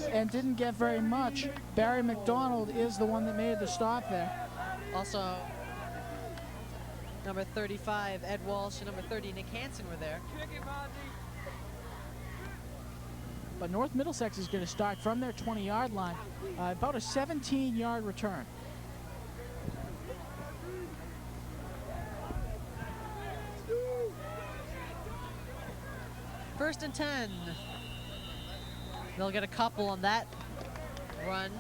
and didn't get very much. Barry McDonald is the one that made the stop there. Also, number 35, Ed Walsh, and number 30, Nick Hansen were there. But North Middlesex is going to start from their 20-yard line, about a 17-yard return. First and 10. They'll get a couple on that run.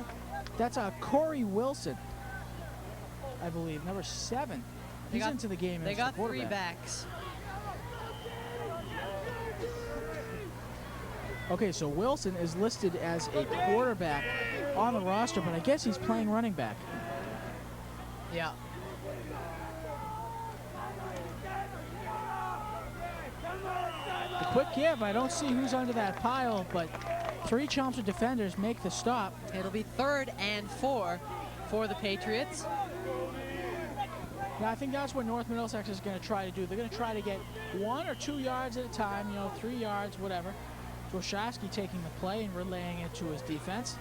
That's Corey Wilson, I believe, number 7. He's into the game. They got 3 backs. Okay, so Wilson is listed as a quarterback on the roster, but I guess he's playing running back. Yeah. The quick give, I don't see who's under that pile, but 3 Chelmsford defenders make the stop. It'll be 3rd and 4 for the Patriots. Now, I think that's what North Middlesex is going to try to do. They're going to try to get 1 or 2 yards at a time, 3 yards, whatever. Dwoshowski taking the play and relaying it to his defense.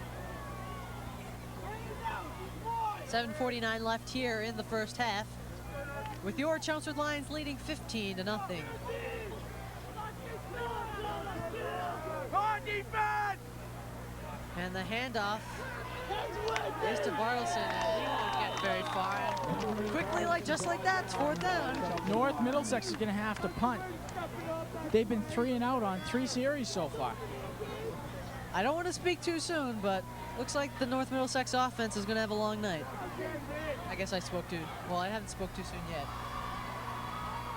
7:49 left here in the first half, with your Chelmsford Lions leading 15-0. On defense! And the handoff is to Bartelson, and he won't get very far. And quickly, just like that, it's 4th down. North Middlesex is going to have to punt. They've been 3 and out on 3 series so far. I don't want to speak too soon, but looks like the North Middlesex offense is going to have a long night. I guess I spoke too, well, I haven't spoke too soon yet.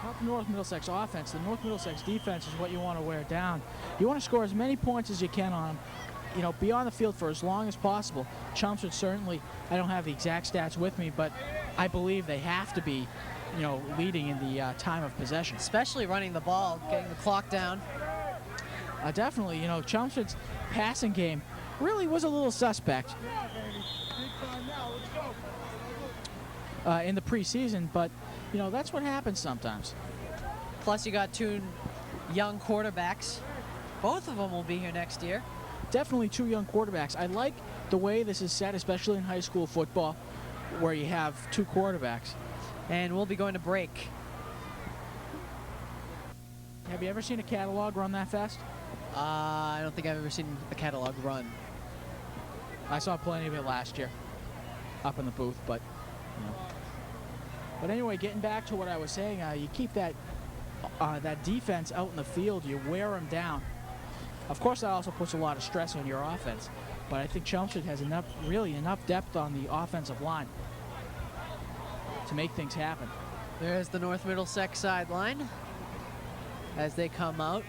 Not the North Middlesex offense. The North Middlesex defense is what you want to wear down. You want to score as many points as you can on them. be on the field for as long as possible. Chelmsford certainly, I don't have the exact stats with me, but I believe they have to be, leading in the time of possession. Especially running the ball, getting the clock down. Definitely, Chelmsford's passing game really was a little suspect in the preseason, but, that's what happens sometimes. Plus, you got 2 young quarterbacks. Both of them will be here next year. Definitely 2 young quarterbacks. I like the way this is set, especially in high school football, where you have 2 quarterbacks. And we'll be going to break. Have you ever seen a catalog run that fast? I don't think I've ever seen a catalog run. I saw plenty of it last year up in the booth, but But anyway, getting back to what I was saying, you keep that defense out in the field, you wear them down. Of course, that also puts a lot of stress on your offense, but I think Chelmsford has enough depth on the offensive line to make things happen. There's the North Middlesex sideline as they come out.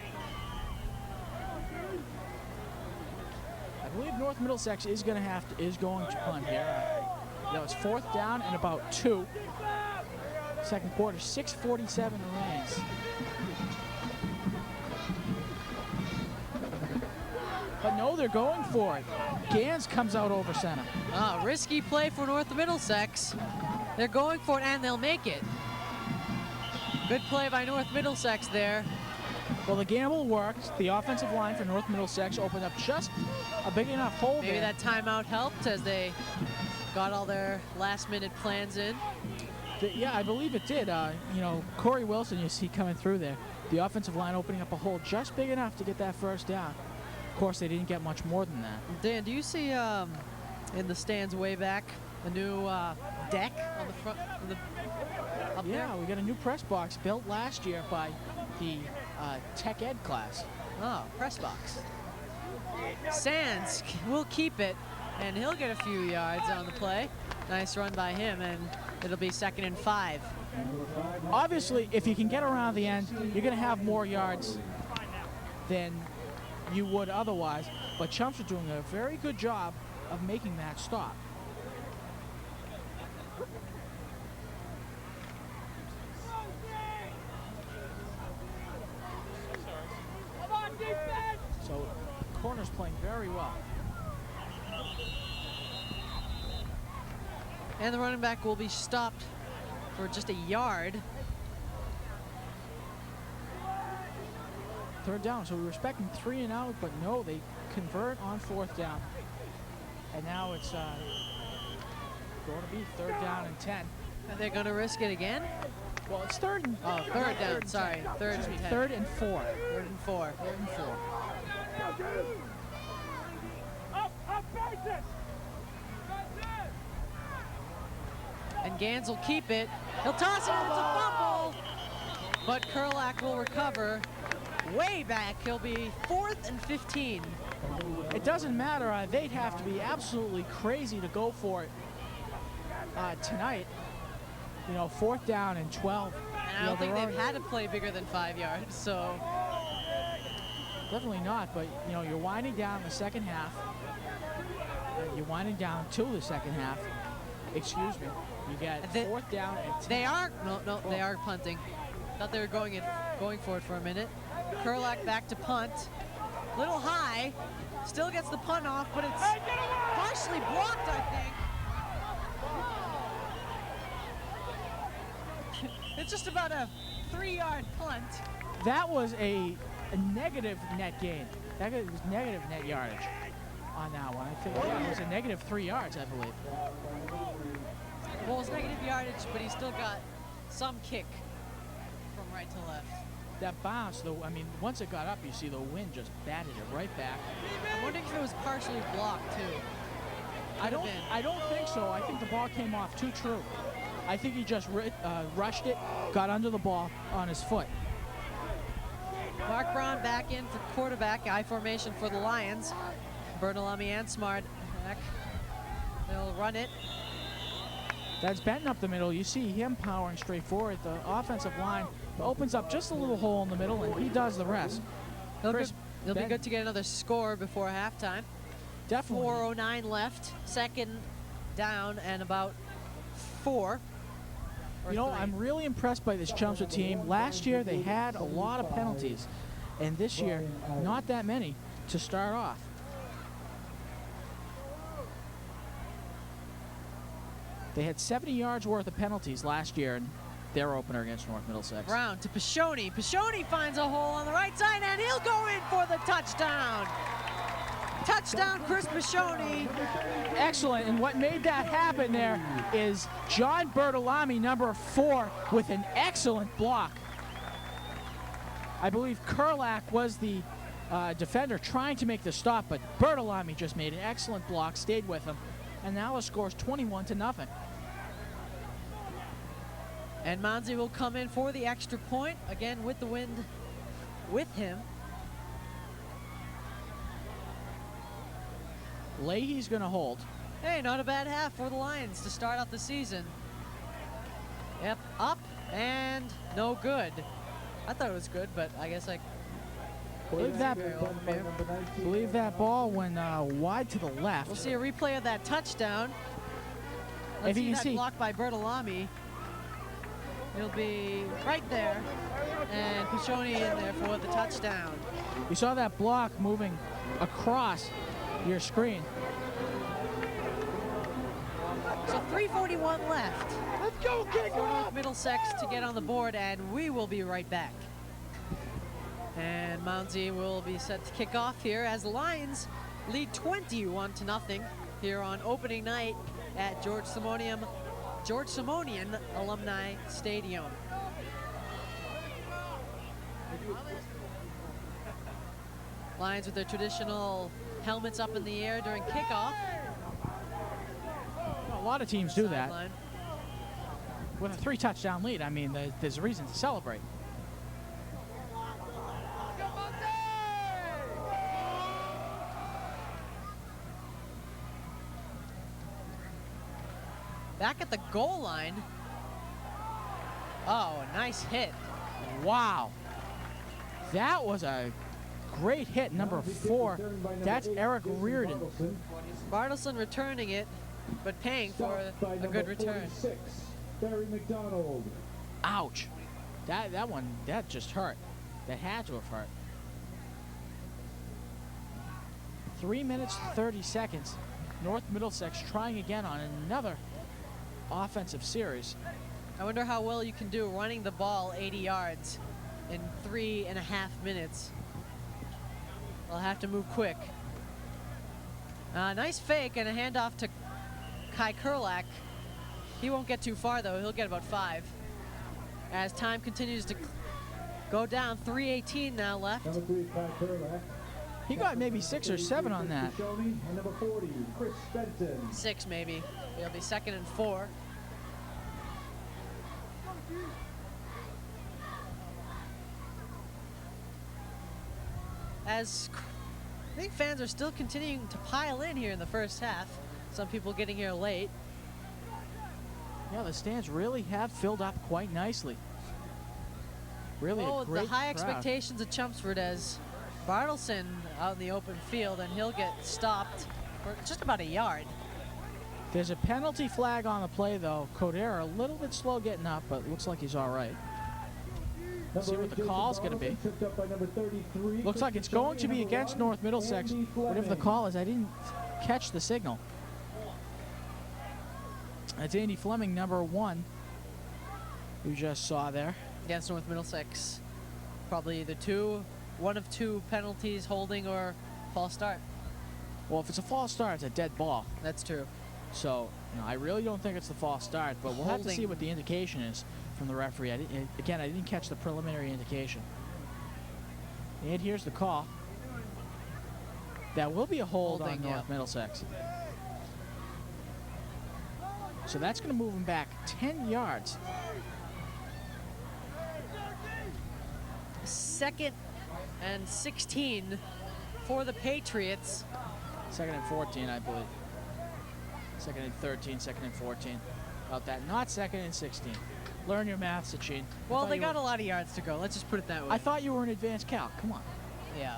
I believe North Middlesex is going to punt here. It's 4th down and about 2. Second quarter, 6:47 remains. But no, they're going for it. Gans comes out over center. Risky play for North Middlesex. They're going for it, and they'll make it. Good play by North Middlesex there. Well, the gamble worked. The offensive line for North Middlesex opened up just a big enough hole Maybe there. that timeout helped as they got all their last-minute plans in. Yeah, I believe it did. Corey Wilson, you see coming through there. The offensive line opening up a hole just big enough to get that first down. Of course, they didn't get much more than that. Dan, do you see in the stands way back a new deck on the front? Yeah, we got a new press box built last year by the Tech Ed class. Press box. Sands will keep it, and he'll get a few yards on the play. Nice run by him, and it'll be 2nd and 5. Obviously, if you can get around the end, you're going to have more yards than you would otherwise, but Chumps are doing a very good job of making that stop. So, corner's playing very well. And the running back will be stopped for just a yard. 3rd down, so we were expecting 3 and out, but no, they convert on 4th down. And now it's going to be 3rd down and 10. Are they going to risk it again? Well, it's 3rd and... third down, sorry. 3rd and 10. 3rd and 4. 3rd and 4. 3rd and 4. And Gans will keep it. He'll toss it. It's a fumble. But Kurlak will recover. Way back. He'll be 4th and 15. It doesn't matter. They'd have to be absolutely crazy to go for it tonight. 4th down and 12. And I don't think they've had to play bigger than 5 yards, so. Definitely not, but, you're winding down the second half. You're winding down to the second half. Excuse me. You got 4th down and 10. They are, no, they are punting. Thought they were going for it for a minute. Kurlak back to punt. Little high. Still gets the punt off, but it's partially blocked, I think. It's just about a 3-yard punt. That was a negative net gain. That was negative net yardage on that one. I think it was a negative 3 yards, I believe. Well, it was negative yardage, but he still got some kick from right to left. That bounce, though, I mean, once it got up, you see the wind just batted it right back. I'm wondering if it was partially blocked, too. I don't think so. I think the ball came off too true. I think he just rushed it, got under the ball on his foot. Mark Braun back in for quarterback, I formation for the Lions. Bertolami and Smart back. They'll run it. That's Benton up the middle. You see him powering straight forward. The offensive line opens up just a little hole in the middle, and he does the rest. It'll be good to get another score before halftime. Definitely. 4:09 left. Second down and about 4. You know, I'm really impressed by this Chelmsford team. Last year they had a lot of penalties, and this year not that many to start off. They had 70 yards worth of penalties last year in their opener against North Middlesex. Brown to Pashoni. Pashoni finds a hole on the right side, and he'll go in for the touchdown. Touchdown, Chris Pashoni. Excellent, and what made that happen there is John Bertolami, number 4, with an excellent block. I believe Kurlak was the defender trying to make the stop, but Bertolami just made an excellent block, stayed with him, and now the score's 21-0. And Monzi will come in for the extra point, again with the wind with him. Leahy's going to hold. Hey, not a bad half for the Lions to start off the season. Yep, up and no good. I thought it was good, but I guess I believe that ball went wide to the left. We'll see a replay of that touchdown. Let's see that block by Bertolami. He'll be right there, and Pashoni in there for the touchdown. You saw that block moving across your screen. So 3:41 left. Let's go, Kickoff! Middlesex to get on the board, and we will be right back. And Moundsey will be set to kick off here as the Lions lead 21-0 here on opening night at George Simonian Alumni Stadium. Lions with their traditional helmets up in the air during kickoff. A lot of teams do that. With a 3-touchdown lead, I mean, there's a reason to celebrate. Back at the goal line. Oh, a nice hit. Wow. That was a great hit, number 4. That's Eric Reardon. Bartelson returning it, but paying for a good return. Ouch. That one just hurt. That had to have hurt. 3 minutes, 30 seconds. North Middlesex trying again on another offensive series. I wonder how well you can do running the ball 80 yards in 3.5 minutes. I'll have to move quick. Nice fake and a handoff to Kai Kurlak. He won't get too far though, he'll get about 5. As time continues to go down, 3:18 now left. He got maybe 6 or 7 on that. 6 maybe. It'll be 2nd and 4. As I think fans are still continuing to pile in here in the first half. Some people getting here late. Yeah, the stands really have filled up quite nicely. Really a great the high crowd. expectations of Chelmsford as Bartelson out in the open field, and he'll get stopped for just about a yard. There's a penalty flag on the play, though. Codera a little bit slow getting up, but looks like he's all right. Let's see what the call's going to be. Looks like it's going to be against North Middlesex. Whatever the call is, I didn't catch the signal. That's Andy Fleming, number 1, who just saw there. Against North Middlesex. Probably either one of 2 penalties, holding or false start. Well, if it's a false start, it's a dead ball. That's true. So, I really don't think it's the false start, but we'll have to see what the indication is from the referee. I didn't catch the preliminary indication. And here's the call. That will be a hold on North Middlesex. So that's going to move him back 10 yards. 2nd and 16 for the Patriots. 2nd and 14, I believe. 2nd and 13, 2nd and 14. About that. Not 2nd and 16. Learn your math, Sachin. Well, they got a lot of yards to go. Let's just put it that way. I thought you were an advanced calc. Come on. Yeah.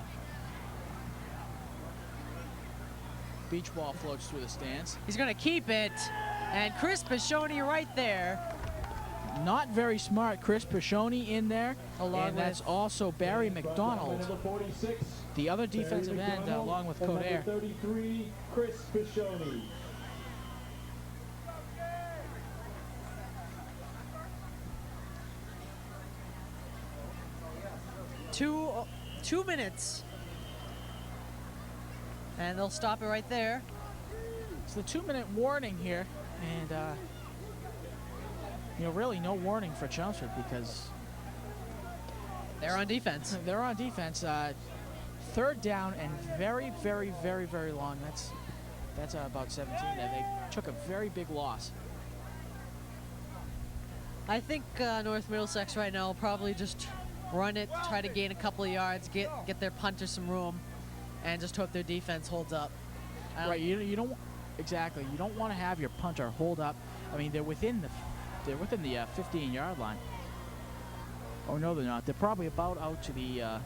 beach ball floats through the stands. He's going to keep it, and Chris Pashoni right there. Not very smart, Chris Pashoni in there, Along and that's with- also Barry McDonald, Number 46, the other defensive Barry end, McDonald, along with and number Codair. 33, Chris Pashoni. Two minutes. And they'll stop it right there. It's the 2-minute warning here, and really no warning for Chelmsford because they're on defense. They're on defense. Third down and very, very, very, very long. That's about 17 there. They took a very big loss. I think North Middlesex right now will probably just run it, try to gain a couple of yards, get their punter some room, and just hope their defense holds up. Right, you don't exactly. You don't want to have your punter hold up. I mean, they're within the 15-yard line. Oh no, they're not. They're probably about out to the.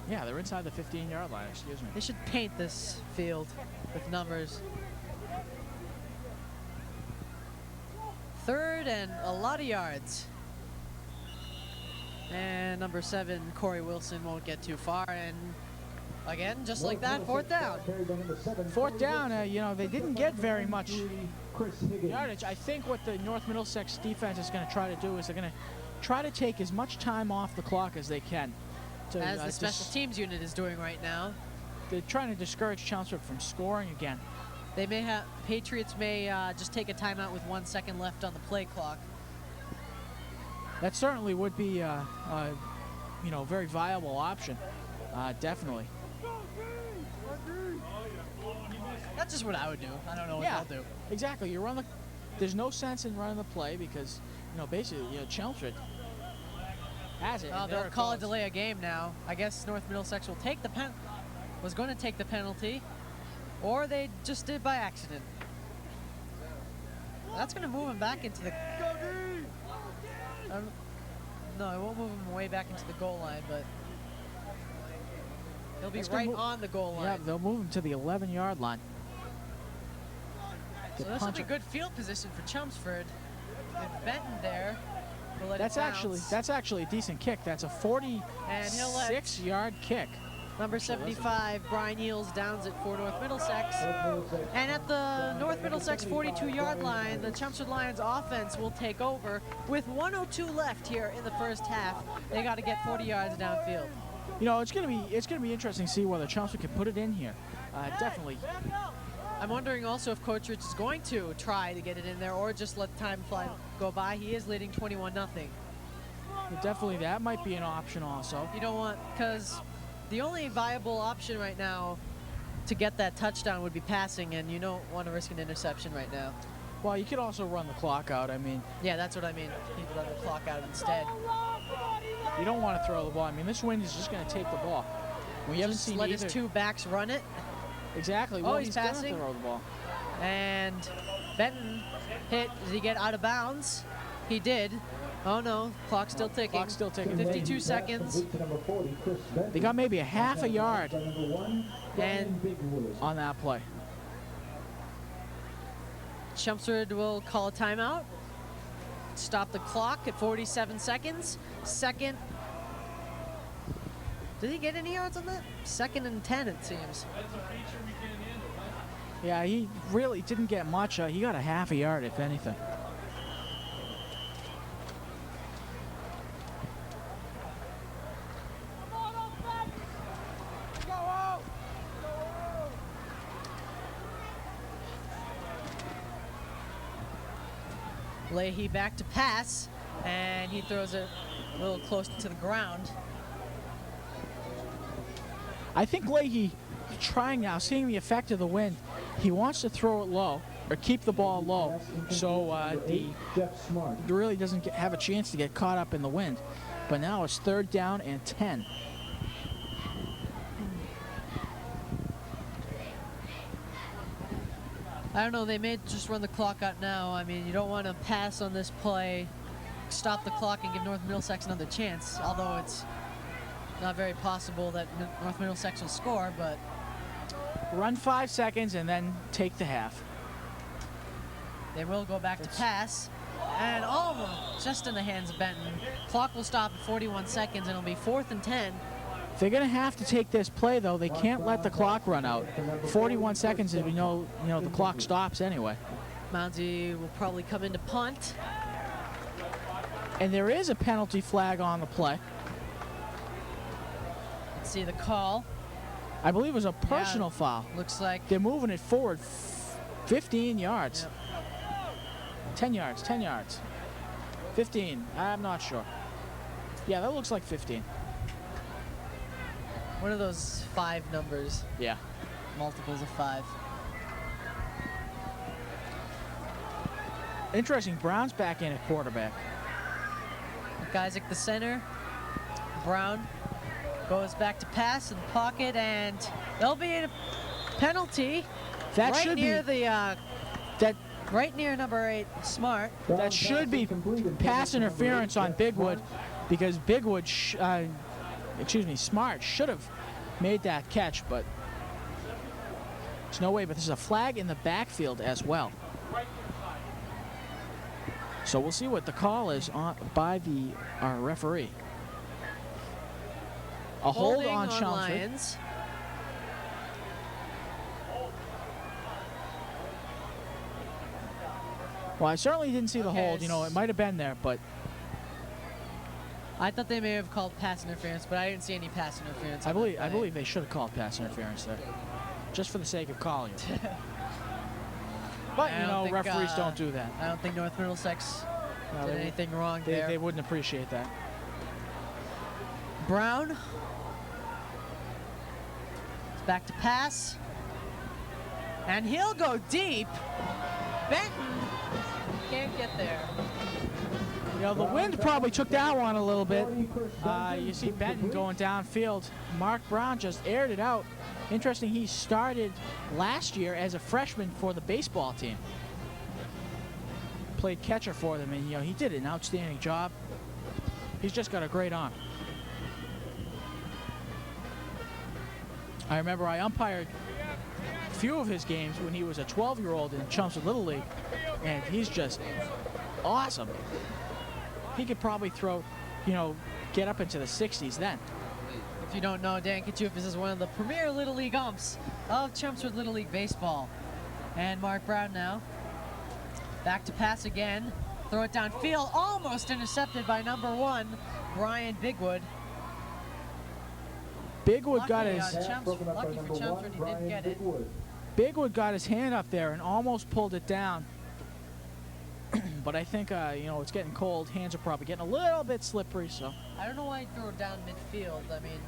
Yeah, they're inside the 15-yard line. Excuse me. They should paint this field with numbers. Third and a lot of yards. And number 7, Corey Wilson, won't get too far. And again, just like that, fourth down. Fourth down, they didn't get very much yardage. I think what the North Middlesex defense is going to try to do is they're going to try to take as much time off the clock as they can. As the special teams unit is doing right now. They're trying to discourage Chelmsford from scoring again. They may have, Patriots may just take a timeout with 1 second left on the play clock. That certainly would be a very viable option, definitely. That's just what I would do. I don't know what they'll do. Exactly. You run there's no sense in running the play because, basically, Chelmsford has it. They'll call a delay a game now. I guess North Middlesex will take the was going to take the penalty, or they just did by accident. That's going to move him back into the. No, it won't move him way back into the goal line, but he'll be right on the goal line. Yeah, they'll move him to the 11-yard line. So this will be good field position for Chelmsford. With Benton there, will let that's it bounce. actually a decent kick. That's a 46-yard kick. Number 75, Brian Eels, downs it for North Middlesex. And at the North Middlesex 42-yard line, the Chelmsford Lions offense will take over with 1:02 left here in the first half. They got to get 40 yards downfield. It's gonna be interesting to see whether Chelmsford can put it in here. Definitely. I'm wondering also if Coach Rich is going to try to get it in there or just let time fly go by. He is leading 21-0. Definitely, that might be an option also. You don't want, because the only viable option right now to get that touchdown would be passing, and you don't want to risk an interception right now. Well, you could also run the clock out. I mean, yeah, that's what I mean. You could run the clock out instead. You don't want to throw the ball. I mean, this wind is just going to take the ball. We haven't seen let either. his two backs run it. Exactly. Oh, well, he's passing. Gonna throw the ball. And Benton hit. Did he get out of bounds? He did. Oh no, clock's still ticking. Clock's still ticking. 52 seconds. They got maybe a half a yard and on that play. Chelmsford will call a timeout. Stop the clock at 47 seconds. Second. Did he get any yards on that? 2nd and 10, it seems. Yeah, he really didn't get much. He got a half a yard, if anything. Leahy back to pass, and he throws it a little close to the ground. I think Leahy trying now, seeing the effect of the wind, he wants to throw it low or keep the ball low, so he really doesn't have a chance to get caught up in the wind. But now it's 3rd down and 10. I don't know, they may just run the clock out now. I mean, you don't want to pass on this play, stop the clock and give North Middlesex another chance, although it's not very possible that North Middlesex will score, but run 5 seconds, and then take the half. They will go back to pass. And almost just in the hands of Benton. Clock will stop at 41 seconds, and it'll be 4th and 10. They're going to have to take this play, though. They can't let the clock run out. 41 seconds, as we know, the clock stops anyway. Mounsey will probably come in to punt. And there is a penalty flag on the play. Let's see the call. I believe it was a personal foul. Looks like they're moving it forward 15 yards. Yep. 10 yards, 10 yards. 15, I'm not sure. Yeah, that looks like 15. One of those 5 numbers. Yeah. Multiples of 5. Interesting, Brown's back in at quarterback. McIsaac the center. Brown goes back to pass in the pocket, and there'll be a penalty. That right should near be the right near number 8, Smart. That should be pass interference on Bigwood, because Bigwood, Smart should have made that catch, but there's no way. But there's a flag in the backfield as well. So we'll see what the call is by our referee. A hold on Chelmsford. Lions. Well, I certainly didn't see the hold. It might have been there, but I thought they may have called pass interference, but I didn't see any pass interference. I believe they should have called pass interference there, just for the sake of calling it. But referees don't do that. I don't think North Middlesex did anything wrong there. They wouldn't appreciate that. Brown is back to pass, and he'll go deep. Benton can't get there. The wind probably took that one a little bit. You see Benton going downfield. Mark Brown just aired it out. Interesting, he started last year as a freshman for the baseball team. Played catcher for them, and he did an outstanding job. He's just got a great arm. I remember I umpired a few of his games when he was a 12-year-old in Chelmsford Little League, and he's just awesome. He could probably throw, get up into the 60s then. If you don't know, Dan Kachufis is one of the premier Little League umps of Chelmsford Little League Baseball. And Mark Brown now. Back to pass again. Throw it downfield. Almost intercepted by number 1, Brian Bigwood. Bigwood got his... lucky for Chelmsford, he didn't get it. Bigwood got his hand up there and almost pulled it down. But I think, it's getting cold. Hands are probably getting a little bit slippery, so. I don't know why he threw it down midfield. I mean,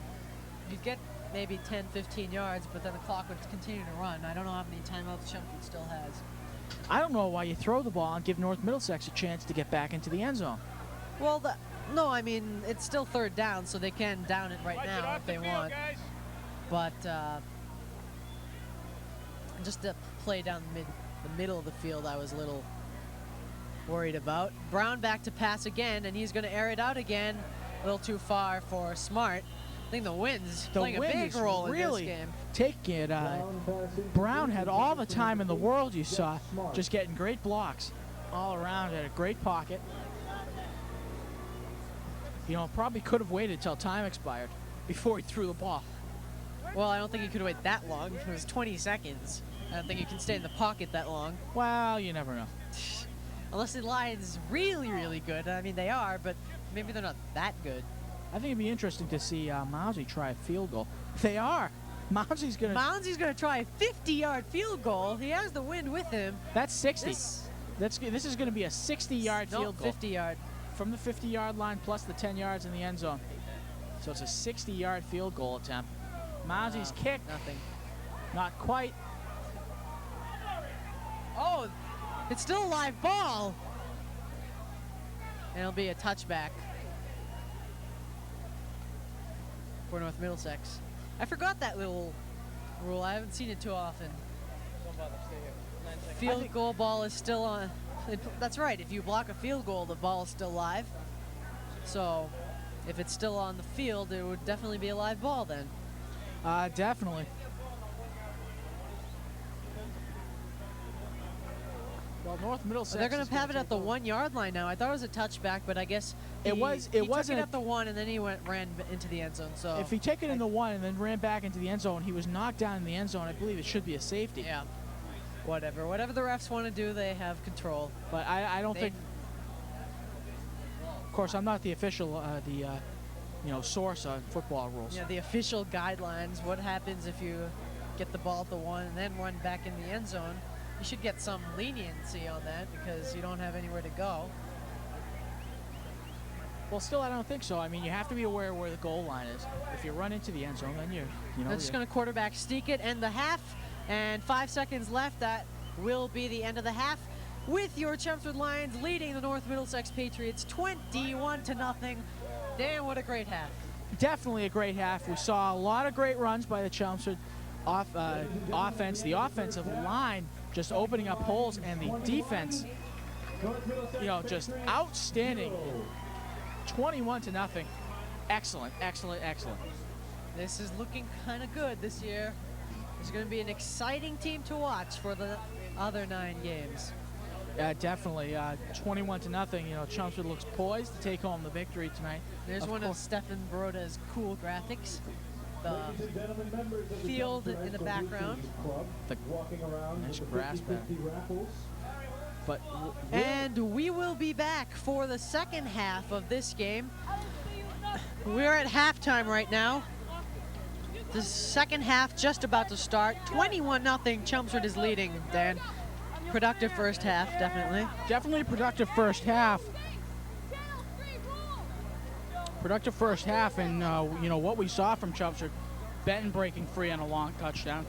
you'd get maybe 10, 15 yards, but then the clock would continue to run. I don't know how many timeouts Chelmsford still has. I don't know why you throw the ball and give North Middlesex a chance to get back into the end zone. Well, no, I mean, it's still 3rd down, so they can down it right now if they want. Guys. But just to play down the middle of the field, I was a little worried about. Brown back to pass again, and he's going to air it out again. A little too far for Smart. I think the wind's playing a big role in this game. Taking it. Brown had all the time in the world, you saw, just getting great blocks all around, had a great pocket. Probably could have waited till time expired before he threw the ball. Well, I don't think he could have waited that long. It was 20 seconds. I don't think you can stay in the pocket that long. Well, you never know. Unless the line's really, really good. I mean, they are, but maybe they're not that good. I think it'd be interesting to see Mounsey try a field goal. They are. Mounsey's going to try a 50-yard field goal. He has the wind with him. That's 60. This is going to be a 60-yard field goal. 50-yard. From the 50-yard line plus the 10 yards in the end zone. So it's a 60-yard field goal attempt. Mounsey's kick. Nothing. Not quite. Oh, it's still a live ball. And it'll be a touchback for North Middlesex. I forgot that little rule. I haven't seen it too often. Field goal ball is still on. That's right. If you block a field goal, the ball is still live. So if it's still on the field, it would definitely be a live ball then. Definitely. Well, North Middlesex. They're going to have it at the 1-yard line now. I thought it was a touchback, but I guess he It wasn't took it at the 1, and then he ran into the end zone. So if he took it in the 1 and then ran back into the end zone, he was knocked down in the end zone. I believe it should be a safety. Yeah. Whatever the refs want to do, they have control. But I don't think. Of course, I'm not the official, source on football rules. Yeah, the official guidelines. What happens if you get the ball at the 1 and then run back in the end zone? You should get some leniency on that because you don't have anywhere to go. Well, still, I don't think so. I mean, you have to be aware where the goal line is. If you run into the end zone, then They're just going to quarterback sneak it, end the half, and 5 seconds left. That will be the end of the half, with your Chelmsford Lions leading the North Middlesex Patriots 21-0. Dan, what a great half. Definitely a great half. We saw a lot of great runs by the Chelmsford offense. The offensive line just opening up holes, and the defense, just outstanding. 21-0. Excellent. This is looking kind of good this year. It's going to be an exciting team to watch for the other 9 games. Definitely. 21-0. Chelmsford looks poised to take home the victory tonight. There's one of Stefan Baroda's cool graphics. The field in the background. Nice grass back. And we will be back for the second half of this game. We're at halftime right now. The second half just about to start. 21-0. Chelmsford is leading, Dan. Productive first half, definitely. Definitely a productive first half. Productive first half, and what we saw from Chelmsford, Benton breaking free on a long touchdown.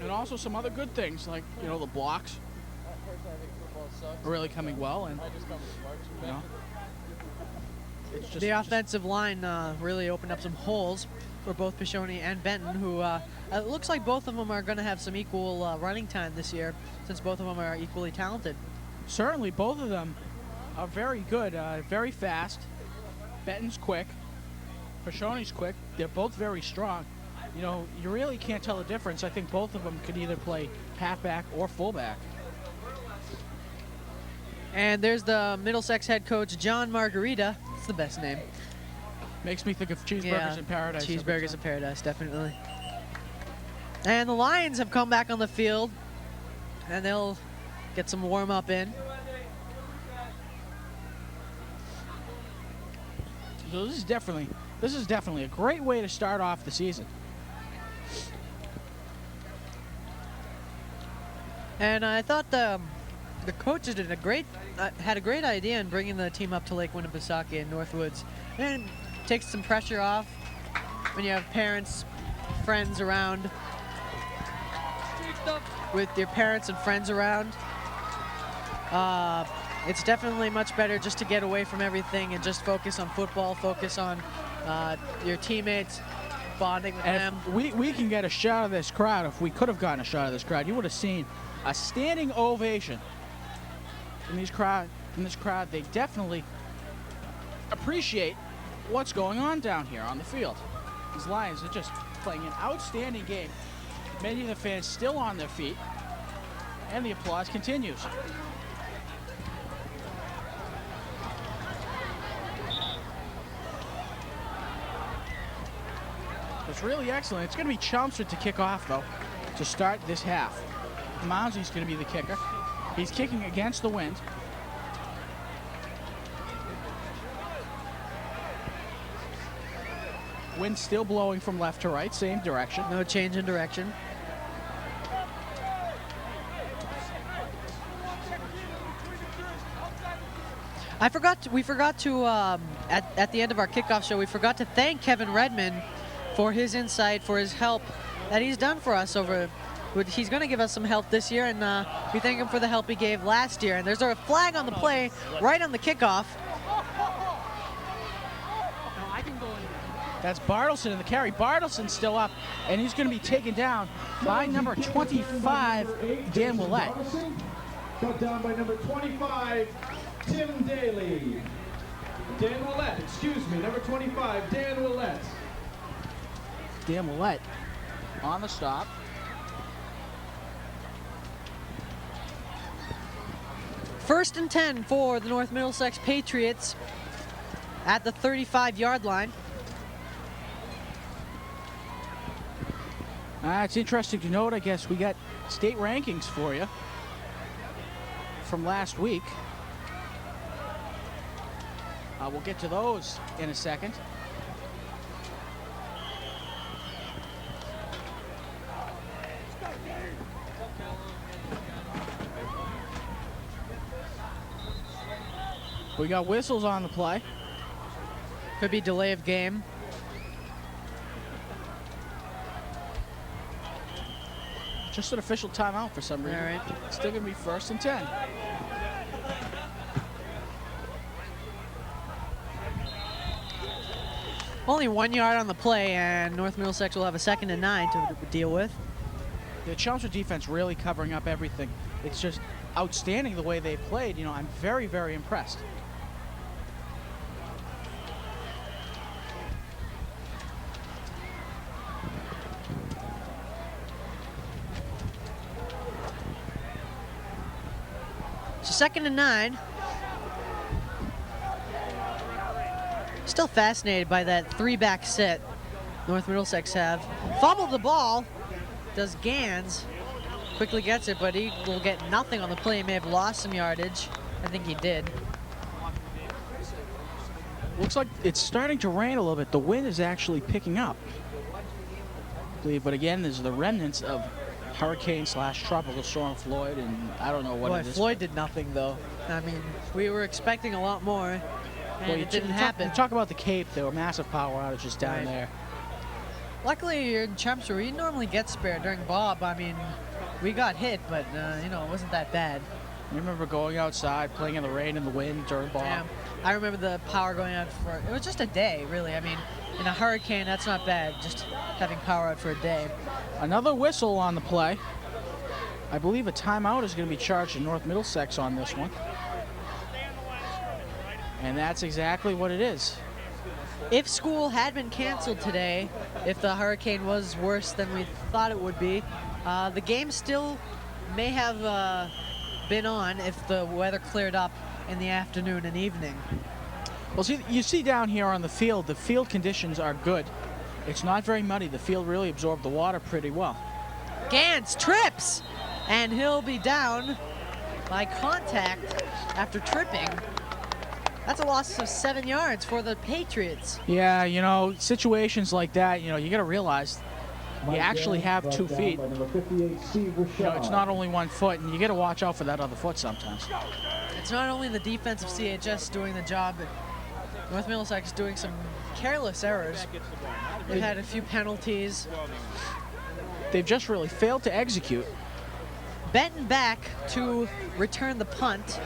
And also some other good things, like, the blocks are really coming well, and, it's just, the offensive line really opened up some holes for both Pashoni and Benton, who it looks like both of them are going to have some equal running time this year, since both of them are equally talented. Certainly, both of them are very good, very fast. Benton's quick. Pashoni's quick. They're both very strong. You really can't tell the difference. I think both of them could either play halfback or fullback. And there's the Middlesex head coach, John Margarita. It's the best name. Makes me think of Cheeseburgers in Paradise. Cheeseburgers in Paradise, definitely. And the Lions have come back on the field, and they'll get some warm-up in. So this is definitely a great way to start off the season. And I thought the coaches did had a great idea in bringing the team up to Lake Winnipesaukee in Northwoods, and takes some pressure off when you have parents, friends around. With your parents and friends around, it's definitely much better just to get away from everything and just focus on football, focus on your teammates, bonding with them. We can get a shot of this crowd. If we could have gotten a shot of this crowd, you would have seen a standing ovation in this crowd. They definitely appreciate what's going on down here on the field. These Lions are just playing an outstanding game. Many of the fans still on their feet, and the applause continues. It's really excellent. It's going to be Chelmsford to kick off, though, to start this half. Mounsley's going to be the kicker. He's kicking against the wind. Wind still blowing from left to right, same direction. No change in direction. We forgot to at the end of our kickoff show, we forgot to thank Kevin Redmond for his insight, for his help that he's done for us he's going to give us some help this year, and we thank him for the help he gave last year. And there's a flag on the play right on the kickoff. That's Bartelson in the carry. Bartelson's still up, and he's going to be taken down by number 25, Dan Willett. Cut down by number 25, Tim Daly. Dan Willett, number 25, Dan Willett. Dan Willett on the stop. First and 10 for the North Middlesex Patriots at the 35-yard line. It's interesting to note, I guess, we got state rankings for you from last week. We'll get to those in a second. We got whistles on the play. Could be delay of game. Just an official timeout for some reason. All right. It's still going to be first and 10. Only 1 yard on the play, and North Middlesex will have a 2nd and 9 to deal with. The Chelmsford defense really covering up everything. It's just outstanding the way they played. You know, I'm very, very impressed. So 2nd and 9. Still fascinated by that 3-back set North Middlesex have. Fumbled the ball, does Gans. Quickly gets it, but he will get nothing on the play. He may have lost some yardage. I think he did. Looks like it's starting to rain a little bit. The wind is actually picking up, I believe. But again, there's the remnants of hurricane/tropical storm Floyd, and I don't know what Boy, it is. Floyd did nothing, though. I mean, we were expecting a lot more, and it didn't happen. Talk about the Cape. There were massive power outages down there. Luckily, you're in Chelmsford. We normally get spared during Bob. I mean, we got hit, but, you know, it wasn't that bad. You remember going outside, playing in the rain and the wind during Bob? Yeah. I remember the power going out for, it was just a day, really. I mean, in a hurricane, that's not bad, just having power out for a day. Another whistle on the play. I believe a timeout is going to be charged to North Middlesex on this one. And that's exactly what it is. If school had been canceled today, if the hurricane was worse than we thought it would be, the game still may have been on if the weather cleared up in the afternoon and evening. Well, see, you see down here on the field conditions are good. It's not very muddy. The field really absorbed the water pretty well. Gans trips, and he'll be down by contact after tripping. That's a loss of 7 yards for the Patriots. Yeah, you know, situations like that, you know, you got to realize you actually have 2 feet. You know, it's not only 1 foot, and you got to watch out for that other foot sometimes. It's not only the defensive CHS doing the job, but North Middlesex is doing some careless errors. They've had a few penalties. They've just really failed to execute. Benton back to return the punt.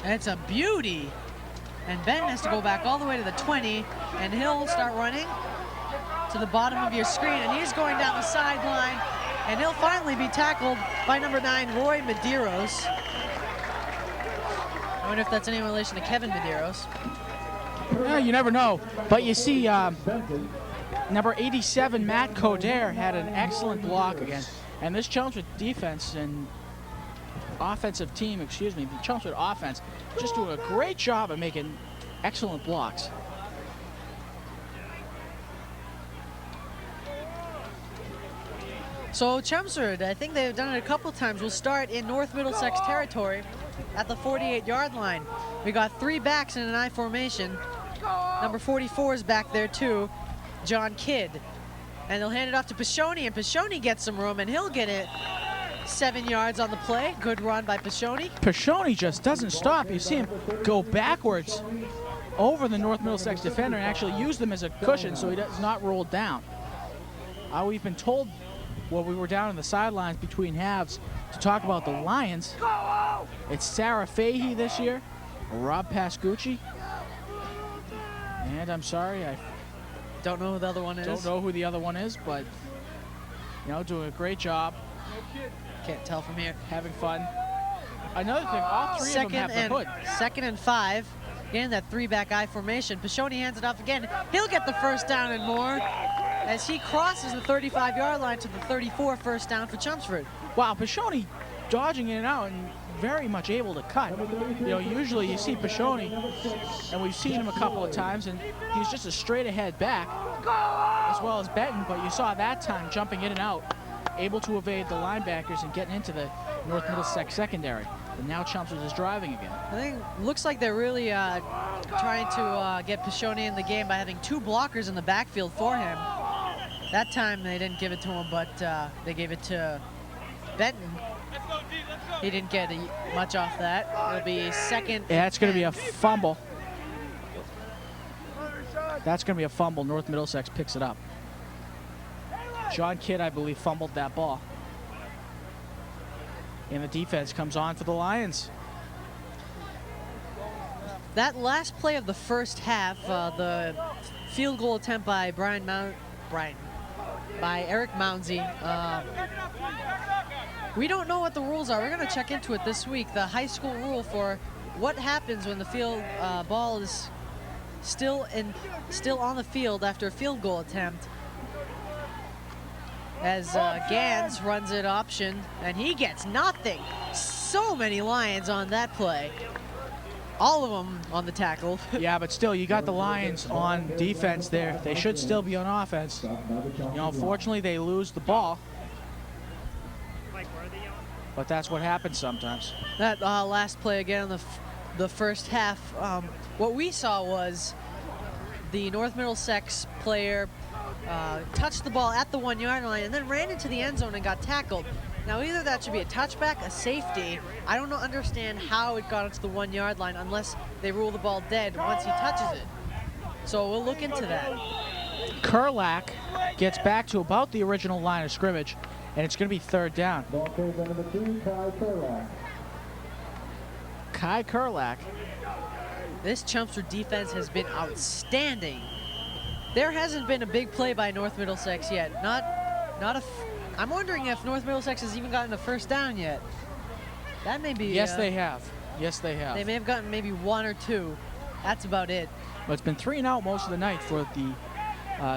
And it's a beauty. And Benton has to go back all the way to the 20, and he'll start running to the bottom of your screen, and he's going down the sideline, and he'll finally be tackled by number 9, Roy Medeiros. I wonder if that's any relation to Kevin Medeiros. Yeah, you never know. But you see, number 87, Matt Coder, had an excellent block again. And this Chelmsford defense and offensive team, excuse me, the Chelmsford offense, just doing a great job of making excellent blocks. So Chelmsford, I think they've done it a couple times, will start in North Middlesex territory at the 48-yard line. We got 3 backs in an I formation. Number 44 is back there too, John Kidd. And they'll hand it off to Pashoni, and Pashoni gets some room, and he'll get it 7 yards on the play. Good run by Pashoni. Pashoni just doesn't stop. You see him go backwards over the North Middlesex defender and actually use them as a cushion so he does not roll down. We've been told when we were down in the sidelines between halves to talk about the Lions. It's Sarah Fahey this year, Rob Pascucci, and I'm sorry, I don't know who the other one is. Don't know who the other one is, but you know, doing a great job. Can't tell from here. Having fun. Another thing, all 3 of them have the hood. 2nd and 5. Again, that 3-back I formation. Pashoni hands it off again. He'll get the first down and more as he crosses the 35-yard line to the 34, first down for Chelmsford. Wow, Pashoni dodging in and out and very much able to cut. You know, usually you see Pashoni, and we've seen him a couple of times, and he's just a straight ahead back, as well as Benton, but you saw that time jumping in and out, able to evade the linebackers and getting into the North Middlesex secondary. And now Chelmsford is driving again. I think looks like they're really trying to get Pashoni in the game by having 2 blockers in the backfield for him. That time they didn't give it to him, but they gave it to Benton. He didn't get much off that. It'll be second. Yeah, it's going to be a fumble. That's going to be a fumble. North Middlesex picks it up. John Kidd, I believe, fumbled that ball. And the defense comes on for the Lions. That last play of the first half, the field goal attempt by Eric Mounsey. We don't know what the rules are. We're going to check into it this week. The high school rule for what happens when the field ball is still on the field after a field goal attempt. As Gans runs it option, and he gets nothing. So many Lions on that play. All of them on the tackle. Yeah, but still, you got the Lions on defense there. They should still be on offense. You know, unfortunately, they lose the ball. But that's what happens sometimes. That last play again in the first half, what we saw was the North Middlesex player touched the ball at the 1-yard line and then ran into the end zone and got tackled. Now either that should be a touchback, a safety. I don't understand how it got into the 1-yard line unless they rule the ball dead once he touches it. So we'll look into that. Kurlak gets back to about the original line of scrimmage, and it's going to be 3rd down. Kai Kurlak. This Chelmsford defense has been outstanding. There hasn't been a big play by North Middlesex yet. I'm wondering if North Middlesex has even gotten a first down yet. That may be. Yes, they have. Yes, they have. They may have gotten maybe 1 or 2. That's about it. But it's been 3 and out most of the night for the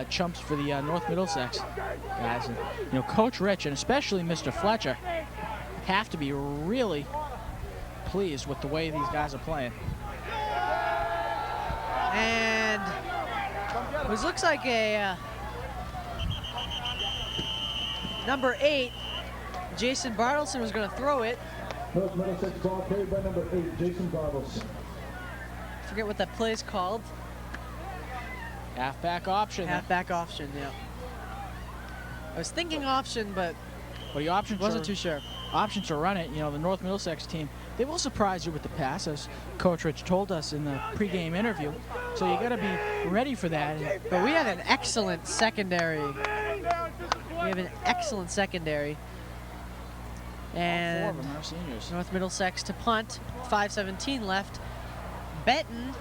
Chumps for the North Middlesex guys. And, you know, Coach Rich and especially Mr. Fletcher have to be really pleased with the way these guys are playing. And it looks like a number 8, Jason Bartelson, was going to throw it. North Middlesex ball carried by number 8, Jason Bartelson. Forget what that play is called. Halfback option. Halfback option, yeah. I was thinking option, but well, the options wasn't too sure. Options to run it. You know, the North Middlesex team, they will surprise you with the pass, as Coach Rich told us in the pregame interview. So you got to be ready for that. But we have an excellent secondary. And all 4 of them are seniors. North Middlesex to punt. 5:17 left. Benton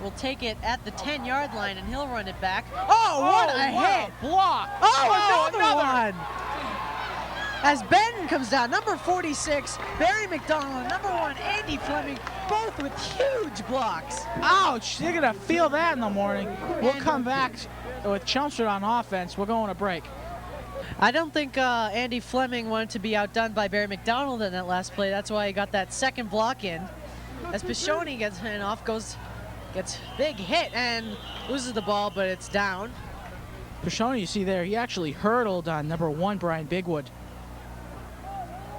will take it at the 10-yard line, and he'll run it back. Oh, what a hit! Block! Oh, another one! As Benton comes down, number 46, Barry McDonald, and number 1, Andy Fleming, both with huge blocks. Ouch! You're going to feel that in the morning. We'll come back with Chelmsford on offense. We're going to break. I don't think Andy Fleming wanted to be outdone by Barry McDonald in that last play. That's why he got that second block in. As Pashoni gets hit off, gets big hit and loses the ball, but it's down. Pashoni, you see there, he actually hurdled on number 1, Brian Bigwood,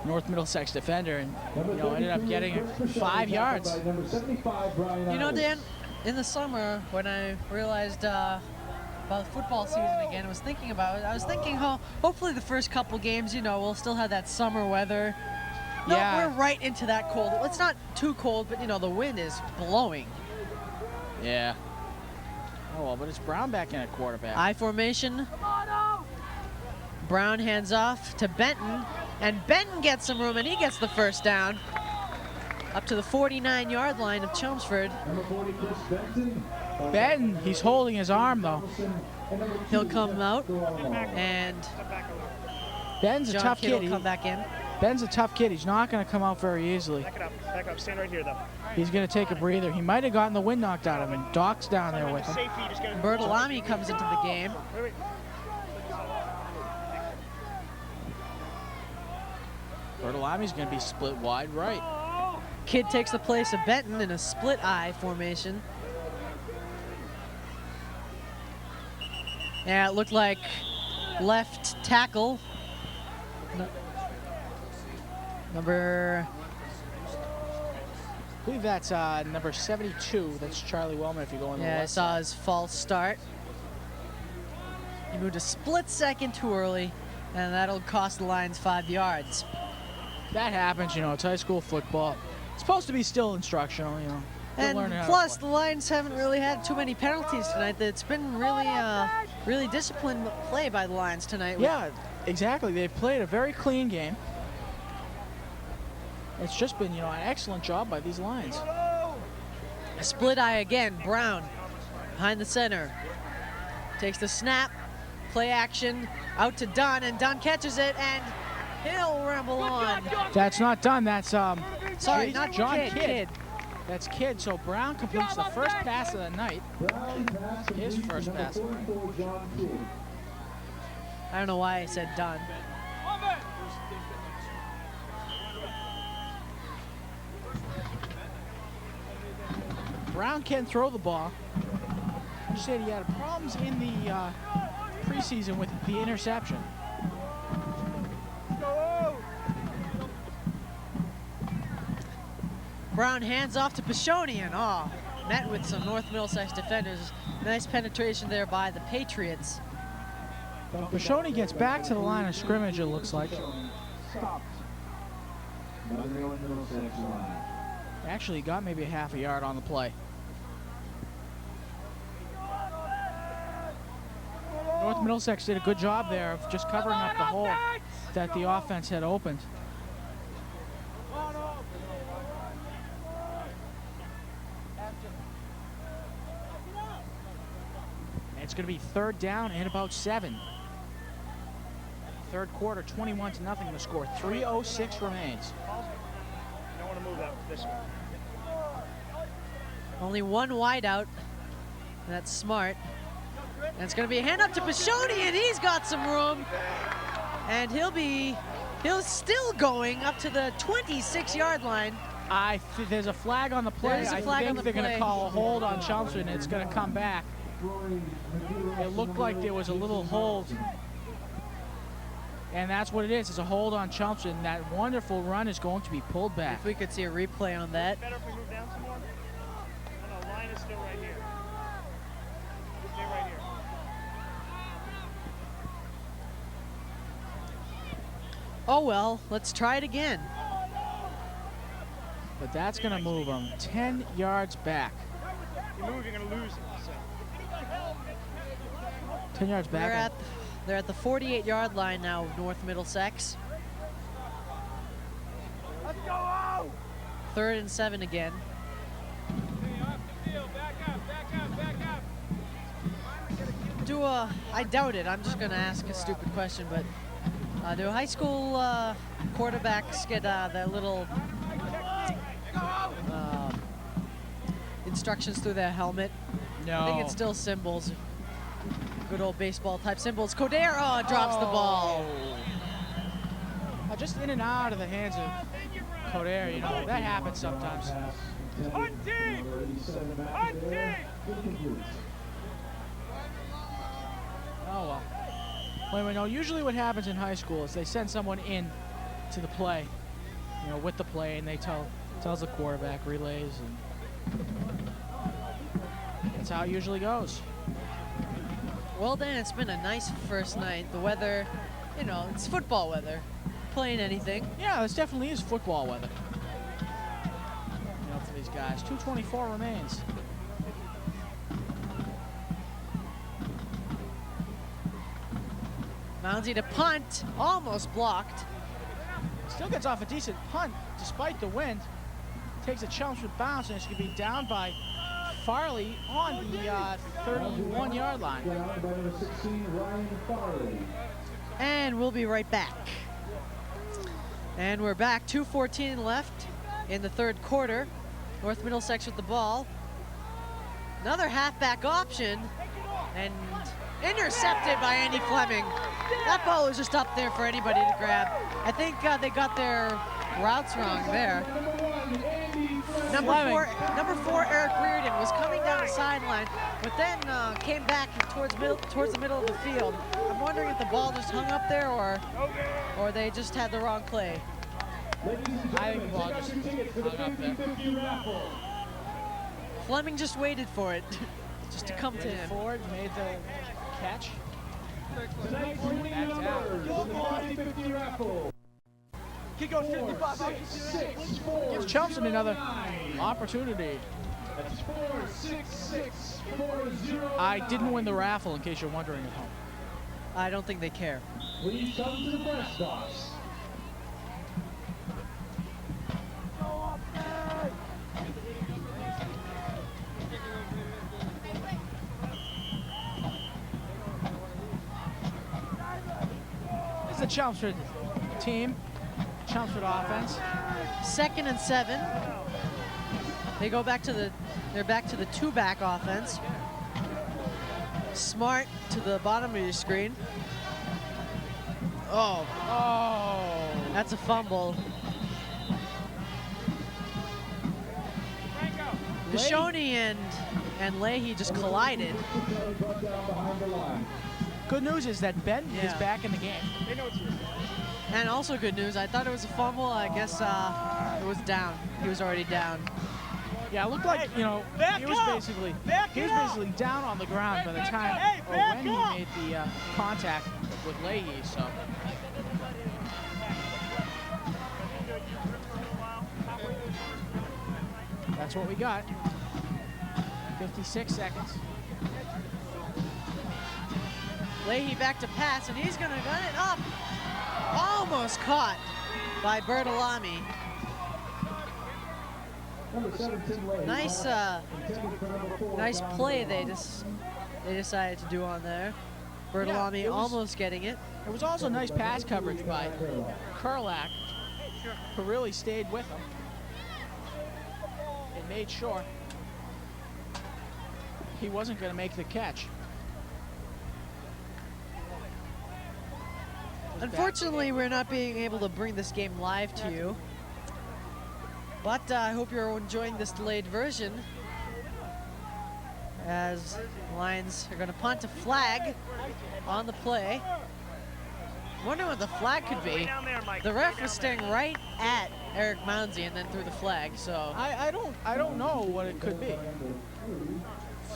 North Middlesex defender, and ended up getting 5 yards. You know, Dan, in the summer when I realized about football season again, I was thinking how hopefully the first couple games, we'll still have that summer weather. No, yeah, we're right into that cold. It's not too cold, but the wind is blowing. Yeah. Oh well, but it's Brown back in at quarterback. I formation. Brown hands off to Benton, and Benton gets some room, and he gets the first down up to the 49-yard line of Chelmsford. Benton, he's holding his arm though. He'll come out, and Ben's a tough kid. He'll come back in. Ben's a tough kid. He's not going to come out very easily. Back up. Stand right here, though. He's going to take a breather. He might have gotten the wind knocked out of him, and Doc's down there with him. Bertolami comes into the game. Bertolami's going to be split wide right. Kidd takes the place of Benton in a split eye formation. Yeah, it looked like left tackle. Number... I believe that's number 72. That's Charlie Wellman if you go on the Yeah, I left saw side. his false start. He moved a split second too early, and that'll cost the Lions 5 yards. That happens, you know, it's high school football. It's supposed to be still instructional, you know. They're learning And how to plus, play. the Lions haven't really had too many penalties tonight. It's been really, really disciplined play by the Lions tonight. Yeah, exactly. They've played a very clean game. It's just been, you know, an excellent job by these Lions. A split eye again. Brown behind the center. Takes the snap. Play action. Out to Dunn, and Dunn catches it, and he'll ramble on. That's not done. That's Sorry, not John Kidd. Kidd. That's Kidd. So Brown completes the first pass of the night. His first pass of the night. I don't know why I said Dunn. Brown can throw the ball. You said he had problems in the preseason with the interception. Brown hands off to Pashonian. Oh, met with some North Middlesex defenders. Nice penetration there by the Patriots. Pashoni gets back to the line of scrimmage, it looks like. Actually got maybe a half a yard on the play. North Middlesex did a good job there of just covering up the hole that the offense had opened. It's going to be 3rd down and about 7. Third quarter, 21-0 the score. 3:06 remains. You don't want to move that this way. Only one wide out. That's smart. And it's going to be a hand up to Pashoni, and he's got some room. And he'll still going up to the 26-yard line. There's a flag on the play. There's a flag on the they're going play. to call a hold on Chelmsford, and it's going to come back. It looked like there was a little hold. And that's what it is. It's a hold on Chelmsford, and that wonderful run is going to be pulled back. If we could see a replay on that. Better if we move down some more? No, line is still right here. Stay right here. Oh well, let's try it again. But that's going to move them 10 yards back. You move, you're going to lose it. So. 10 yards back. They're at the 48-yard line now of North Middlesex. Let's go! 3rd and 7 again. I doubt it. I'm just going to ask a stupid question, but do high school quarterbacks get that little instructions through their helmet? No. I think it's still symbols. Good old baseball type symbols. Codero drops the ball. Just in and out of the hands of Codere, you know, that happens sometimes. Hunt team! Hunt team! Oh, well. Wait, no, usually what happens in high school is they send someone in to the play, you know, with the play, and they tells the quarterback, relays, and that's how it usually goes. Well, Dan, it's been a nice first night. The weather, you know, it's football weather. Playing anything. Yeah, this definitely is football weather. You know, for these guys. 2:24 remains. Mounsey to punt, almost blocked. Still gets off a decent punt despite the wind. Takes a Chelmsford bounce, and it's going to be down by Farley on the 31-yard line. And we'll be right back. And we're back, 2:14 left in the 3rd quarter. North Middlesex with the ball. Another halfback option. And intercepted by Andy Fleming. That ball was just up there for anybody to grab. I think they got their routes wrong there. Number four, Eric Reardon, was coming down the sideline, but then came back towards the middle of the field. I'm wondering if the ball just hung up there, or they just had the wrong play. I think the ball just hung up there. Fleming just waited for it, just to come to him. Forward, made the catch. Tonight's winning numbers in the 50-50 raffle. Kick out 55. 4, 6, 4, Gives Chelmsford another opportunity. That's 4, 6, 6, 4, 0. I didn't win the raffle, in case you're wondering at home. I don't think they care. Please come to the press box. This is the Chelmsford team, Chelmsford offense. 2nd and 7. They're back to the two-back offense. Smart to the bottom of your screen. Oh. That's a fumble. Bishoni and Leahy just collided. Good news is that Ben is back in the game. And also good news, I thought it was a fumble. I guess it was down. He was already down. Yeah, it looked like, he was basically down on the ground by the time or when he made the contact with Leahy, so. That's what we got. 56 seconds. Leahy back to pass, and he's gonna run it up. Almost caught by Bertolami. Nice play they decided to do on there. Bertolami almost getting it. It was also nice pass coverage by Kurlak, who really stayed with him and made sure he wasn't going to make the catch. Unfortunately, we're not being able to bring this game live to you, but I hope you're enjoying this delayed version, as Lions are going to punt a flag on the play. Wonder what the flag could be. The ref was staring right at Eric Mounsey and then threw the flag. So I don't know what it could be.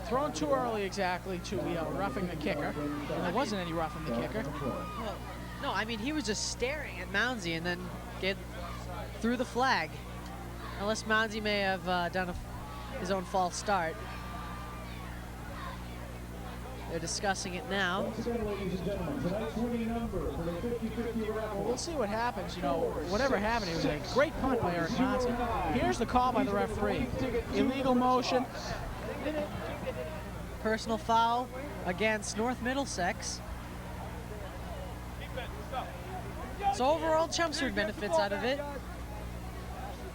Thrown too early exactly to roughing the kicker, and there wasn't any roughing the kicker. Well, no, I mean he was just staring at Mounsey and then threw the flag. Unless Mounsey may have done his own false start. They're discussing it now. Well, we'll see what happens. Whatever happened, it was a great punt by Eric Mounsey. Here's the call by the referee. Illegal motion. Personal foul against North Middlesex. So overall, Chelmsford benefits out of it.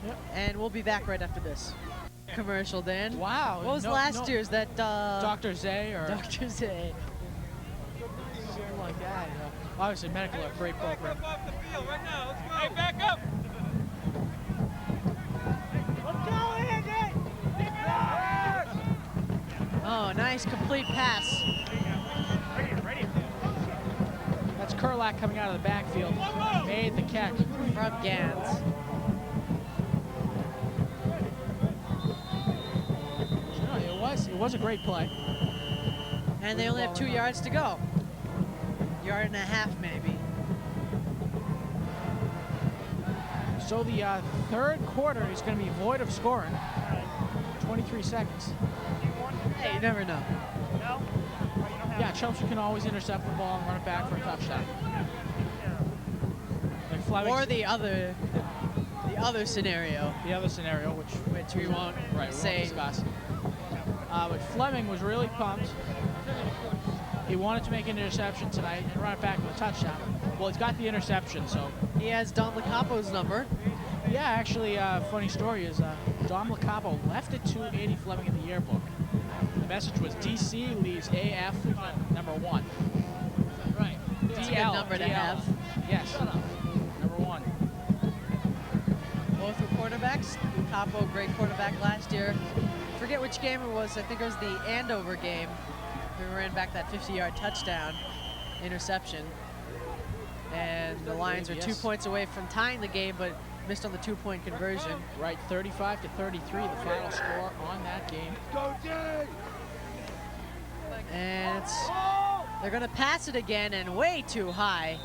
Yep. And we'll be back right after this commercial, Dan. Wow. What was last year's that? Dr. Zay or? Dr. Zay. Something like that. Obviously, medical are a great program. Off the field right now. Let's go. Hey, back up. Let's go, Andy. Oh, nice complete pass. Right here. That's Kurlak coming out of the backfield. Made the catch. From Gans. It was a great play. And they only have 2 yards to go. Yard and a half, maybe. So the third quarter is going to be void of scoring. 23 seconds. Hey, you never know. Yeah, Chelmsford can always intercept the ball and run it back for a touchdown. Like or the other scenario. The other scenario, which we won't say. Discuss. But Fleming was really pumped. He wanted to make an interception tonight and run it back for a touchdown. Well, he's got the interception, so. He has Don Lacapo's number. Yeah, actually, funny story is Don Lacapo left it to Andy Fleming in the yearbook. message was DC leaves AF number 1. Right. It's a good number to have. Yes. Number 1. Both were quarterbacks. Capo, great quarterback last year. Forget which game it was. I think it was the Andover game. We ran back that 50-yard touchdown interception. And the Lions are 2 points away from tying the game, but missed on the 2-point conversion. Right, 35-33, the final score on that game. Go, Jay! And they're going to pass it again, and way too high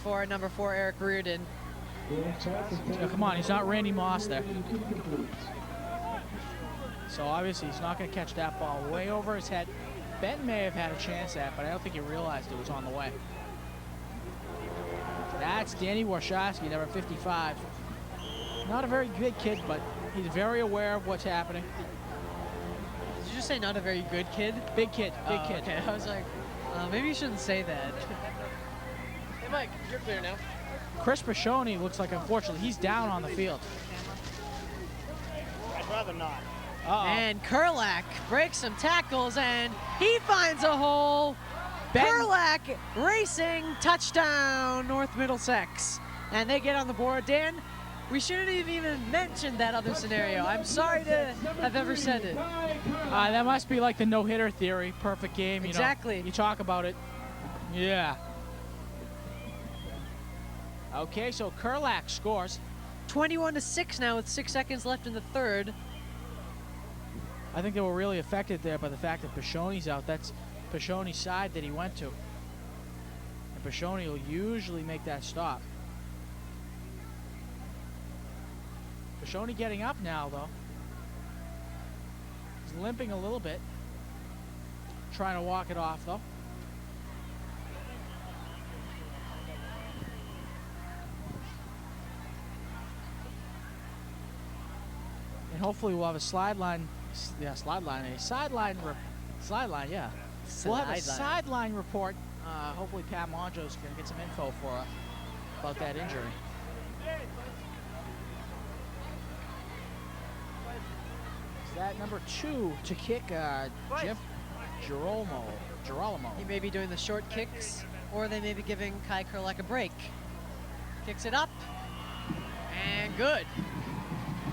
for number 4, Eric Reardon. Yeah, come on, he's not Randy Moss there. So obviously he's not going to catch that ball way over his head. Ben may have had a chance at it, but I don't think he realized it was on the way. That's Danny Warshawski, number 55. Not a very big kid, but he's very aware of what's happening. Did you just say not a very good kid? Big kid, big kid. Okay, I was like, maybe you shouldn't say that. Hey, Mike, you're clear now. Chris Pashoni looks like, unfortunately, he's down on the field. I'd rather not. And Kurlak breaks some tackles, and he finds a hole. Kurlak racing, touchdown, North Middlesex. And they get on the board. Dan, we shouldn't have even mentioned that other scenario. I'm sorry to have ever said it. That must be like the no-hitter theory, perfect game. Exactly. You know, you talk about it. Yeah. Okay, so Kurlak scores. 21-6 now with 6 seconds left in the third. I think they were really affected there by the fact that Pashoni's out. That's Pashoni's side that he went to. And Pashoni will usually make that stop. Pashoni getting up now, though. He's limping a little bit. Trying to walk it off, though. And hopefully we'll have a sideline, yeah. We'll have a sideline report. Hopefully Pat Monjo's going to get some info for us about that injury. Is that number 2 to kick, Jeff Girolamo? He may be doing the short kicks, or they may be giving Kai Kurlak a break. Kicks it up, and good.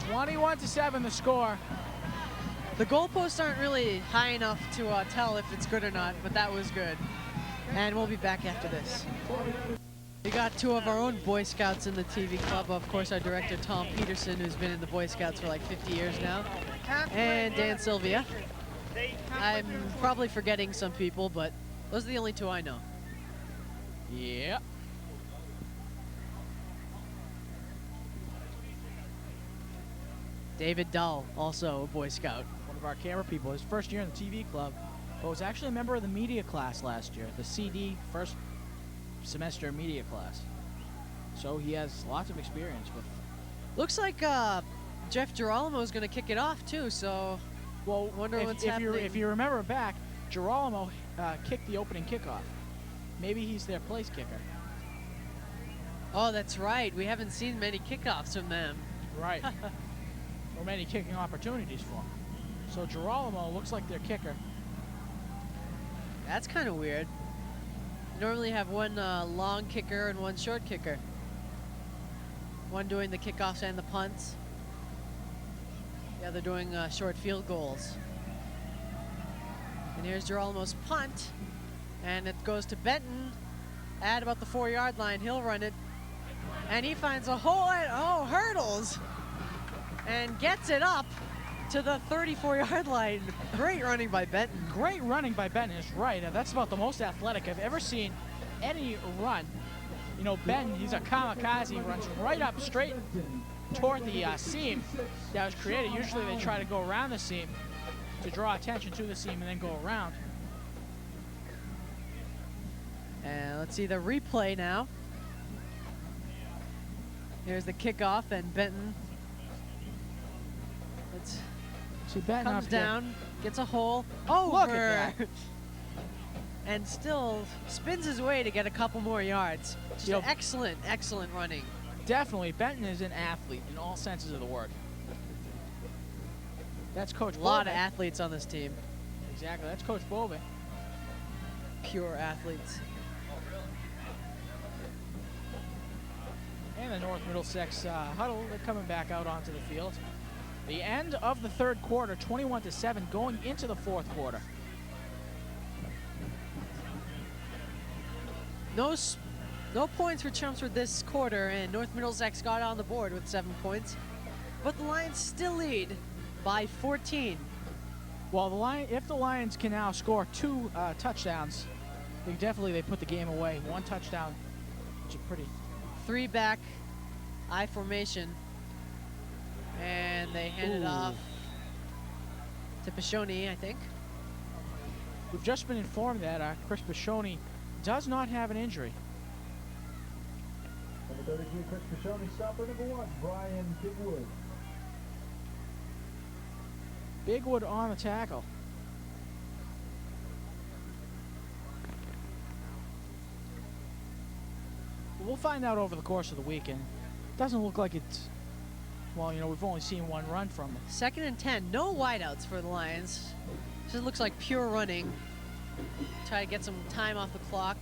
21-7 the score. The goalposts aren't really high enough to tell if it's good or not, but that was good. And we'll be back after this. We got 2 of our own Boy Scouts in the TV club. Of course, our director, Tom Peterson, who's been in the Boy Scouts for like 50 years now. And Dan Sylvia. I'm probably forgetting some people, but those are the only 2 I know. Yep. David Dull, also a Boy Scout. One of our camera people, his first year in the TV club, but was actually a member of the media class last year, the CD first semester media class. So he has lots of experience with. Looks like Jeff Girolamo is going to kick it off too, so well, wonder what's happening. If you remember back, Girolamo kicked the opening kickoff. Maybe he's their place kicker. Oh, that's right. We haven't seen many kickoffs from them. Right. Or many kicking opportunities for him. So Girolamo looks like their kicker. That's kind of weird. You normally have one long kicker and one short kicker. One doing the kickoffs and the punts. The other doing short field goals. And here's Girolamo's punt. And it goes to Benton at about the 4-yard line. He'll run it. And he finds a hole at, hurdles. And gets it up to the 34-yard line. Great running by Benton. Great running by Benton is right. That's about the most athletic I've ever seen any run. You know, Benton, he's a kamikaze. He runs right up straight toward the seam that was created. Usually they try to go around the seam to draw attention to the seam and then go around. And let's see the replay now. Here's the kickoff, and Benton comes down, gets a hole over. Look at that. And still spins his way to get a couple more yards. Just excellent, excellent running. Definitely, Benton is an athlete in all senses of the word. That's Coach A lot of athletes on this team. Exactly. That's Coach Bove. Pure athletes. And the North Middlesex huddle, they're coming back out onto the field. The end of the third quarter, 21-7, going into the fourth quarter. No points for Chelmsford this quarter, and North Middlesex got on the board with 7 points. But the Lions still lead by 14. Well, if the Lions can now score 2 touchdowns, they put the game away. 1 touchdown, which is pretty. 3 back, I formation, and they hand it off to Pashoni, I think. We've just been informed that Chris Pashoni does not have an injury. Number 33, Chris Pashoni, stopper number 1, Brian Bigwood. Bigwood on the tackle. We'll find out over the course of the weekend. Doesn't look like it's, well, you know, we've only seen 1 run from them. 2nd and 10, no wideouts for the Lions. Just looks like pure running. Try to get some time off the clock.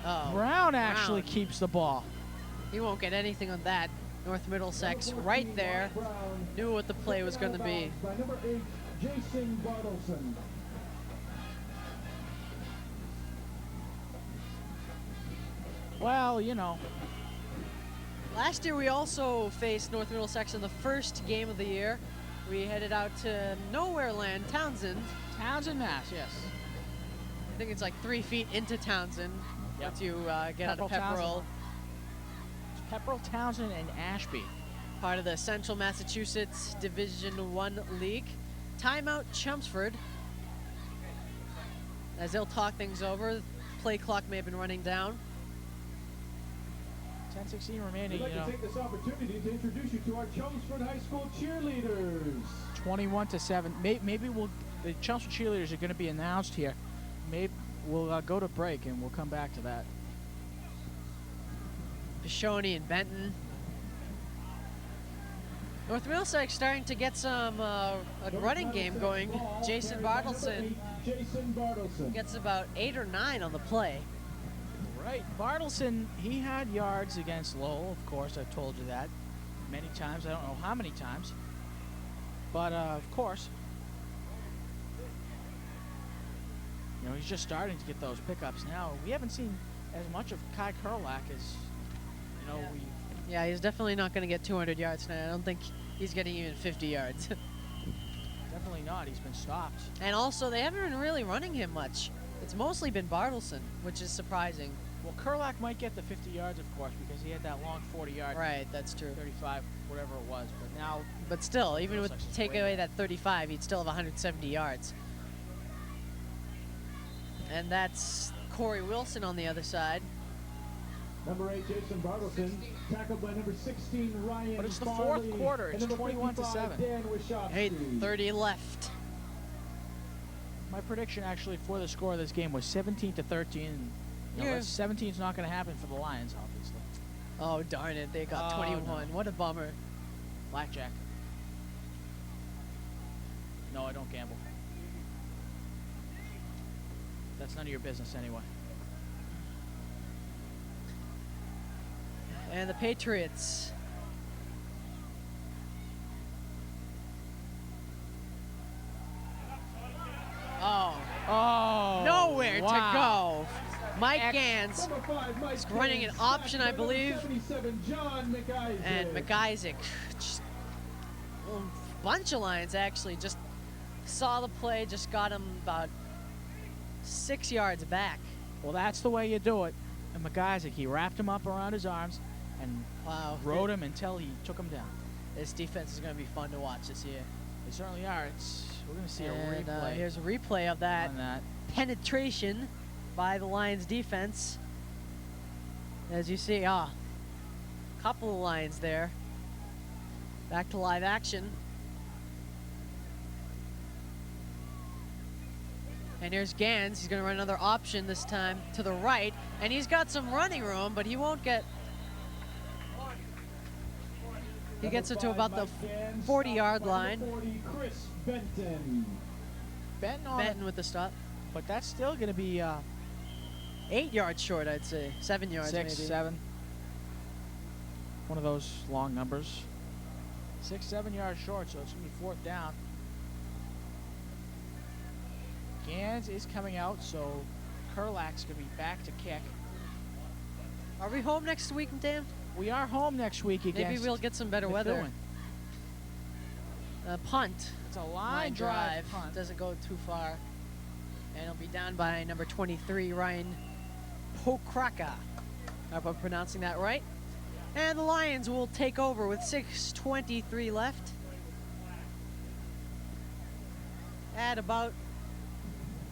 Oh, Brown actually keeps the ball. He won't get anything on that. North Middlesex right there knew what the play was going to be. By number 8, Jason Bartelson. Well, you know. Last year we also faced North Middlesex in the first game of the year. We headed out to Nowhere Land, Townsend. Townsend, Mass, yes. I think it's like 3 feet into Townsend once you get out of Pepperell. Pepperell. Pepperell, Townsend, and Ashby. Part of the Central Massachusetts Division I League. Timeout Chelmsford. As they'll talk things over, play clock may have been running down. 10-16 remaining, We'd like to take this opportunity to introduce you to our Chelmsford High School cheerleaders. 21-7. Maybe the Chelmsford cheerleaders are going to be announced here. Maybe we'll go to break and we'll come back to that. Pashoni and Benton. North Middlesex starting to get some a running game going. Jason Bartelson gets about 8 or 9 on the play. Right, Bartelson, he had yards against Lowell, of course, I've told you that many times. I don't know how many times. But, of course, you know, he's just starting to get those pickups now. We haven't seen as much of Kai Kurlak as, you know, Yeah, he's definitely not going to get 200 yards tonight. I don't think he's getting even 50 yards. Definitely not. He's been stopped. And also, they haven't been really running him much. It's mostly been Bartelson, which is surprising. Well, Kurlak might get the 50 yards, of course, because he had that long 40-yard. Right, that's true. 35, whatever it was. But now... But still, even with take away that 35, he'd still have 170 yards. And that's Corey Wilson on the other side. Number 8, Jason Bartelson, tackled by number 16, Ryan. But it's the fourth quarter. It's 21-7. 8:30 left. My prediction actually for the score of this game was 17-13. You know, 17's not going to happen for the Lions, obviously. Oh, darn it. They got 21. No. What a bummer. Blackjack. No, I don't gamble. That's none of your business anyway. And the Patriots. Oh. Nowhere wow. to go. Mike Gans is running an option, I believe. And McGuire, just a bunch of Lions actually just saw the play, just got him about 6 yards back. Well, that's the way you do it. And McGuire, he wrapped him up around his arms and rode him until he took him down. This defense is going to be fun to watch this year. They certainly are. We're going to see a replay. Here's a replay of that penetration by the Lions defense. As you see, a couple of Lions there. Back to live action. And here's Gans. He's going to run another option this time to the right. And he's got some running room, but he won't get... He gets it to about the 40-yard line. 40, Chris Benton. Benton with the stop. But that's still going to be 8 yards short, I'd say. 7 yards, 6, maybe. 7. One of those long numbers. 6, 7 yards short, so it's going to be 4th down. Gans is coming out, so Kurlak's going to be back to kick. Are we home next week, Dan? We are home next week against Maybe we'll get some better weather. Punt. It's a line drive punt. Doesn't go too far. And it'll be down by number 23, Ryan Pokraka. I hope I'm pronouncing that right. And the Lions will take over with 6:23 left. At about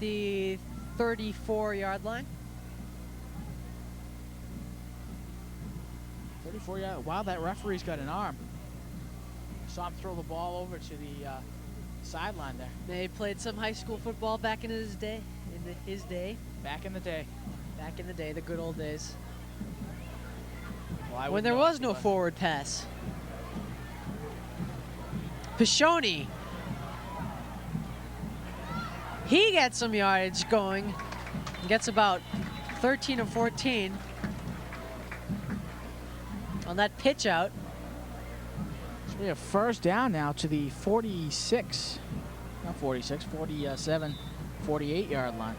the 34-yard line. 34-yard. Wow, that referee's got an arm. Saw him throw the ball over to the sideline there. They played some high school football back in his day. Back in the day. Back in the day, the good old days. Well, when there was no forward pass. Pashoni. He gets some yardage going. Gets about 13 or 14 on that pitch out. So we have 1st down now to the 46. Not 46, 47, 48-yard line.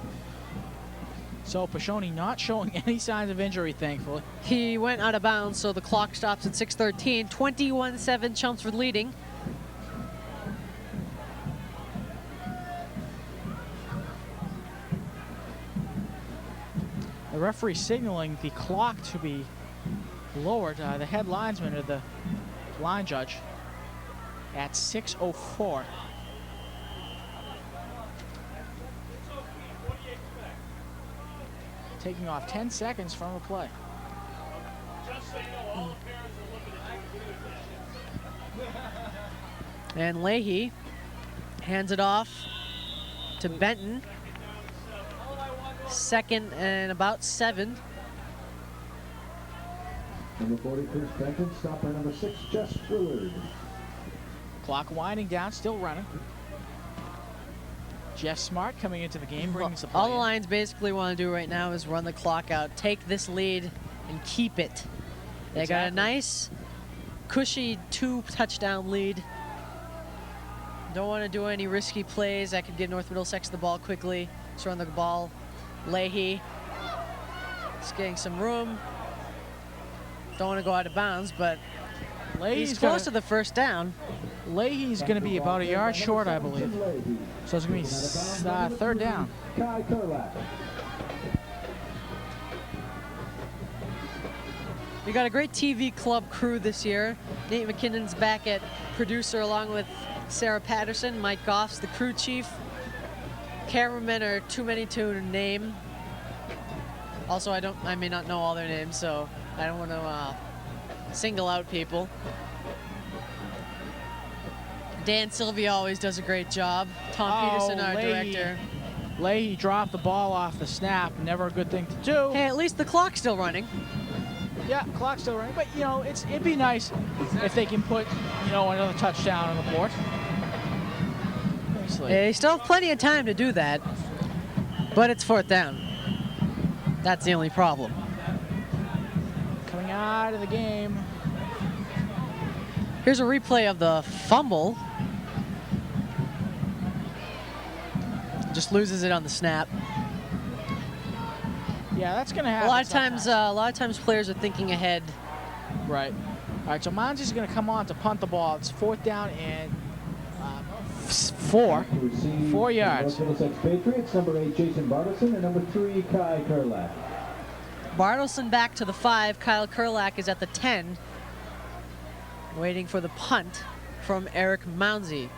So Pashoni not showing any signs of injury, thankfully. He went out of bounds, so the clock stops at 6:13. 21-7, Chelmsford leading. The referee signaling the clock to be lowered. The head linesman or the line judge at 6:04. Taking off 10 seconds from a play. And Leahy hands it off to Benton. 2nd and about 7. Number 42, Benton, stop by number 6, Jess Willard. Clock winding down, still running. Jeff Smart coming into the game, brings the play. All the Lions basically want to do right now is run the clock out, take this lead, and keep it. They got a nice, cushy 2-touchdown lead. Don't want to do any risky plays that could give North Middlesex the ball quickly. Just run the ball. Leahy is getting some room. Don't want to go out of bounds, but he's close to the 1st down. Leahy's going to be about a yard short, I believe. So it's going to be 3rd down. We got a great TV club crew this year. Nate McKinnon's back at producer along with Sarah Patterson. Mike Goff's the crew chief. Cameramen are too many to name. Also, I may not know all their names, so I don't want to single out people. Dan Sylvia always does a great job. Tom Peterson, our director. Leahy dropped the ball off the snap. Never a good thing to do. Hey, at least the clock's still running. Yeah, clock's still running. But, you know, it'd be nice if they can put, you know, another touchdown on the board. They still have plenty of time to do that, but it's 4th down. That's the only problem. Coming out of the game. Here's a replay of the fumble. Just loses it on the snap. Yeah, that's going to happen. A lot of times players are thinking ahead. Right. All right, so Monzi's going to come on to punt the ball. It's 4th down and 4 yards. Middlesex Patriots, number 8, Jason Bartelson, and number 3, Kai Kurlak. Bartelson back to the 5. Kyle Kurlak is at the 10. Waiting for the punt from Eric Mounsey.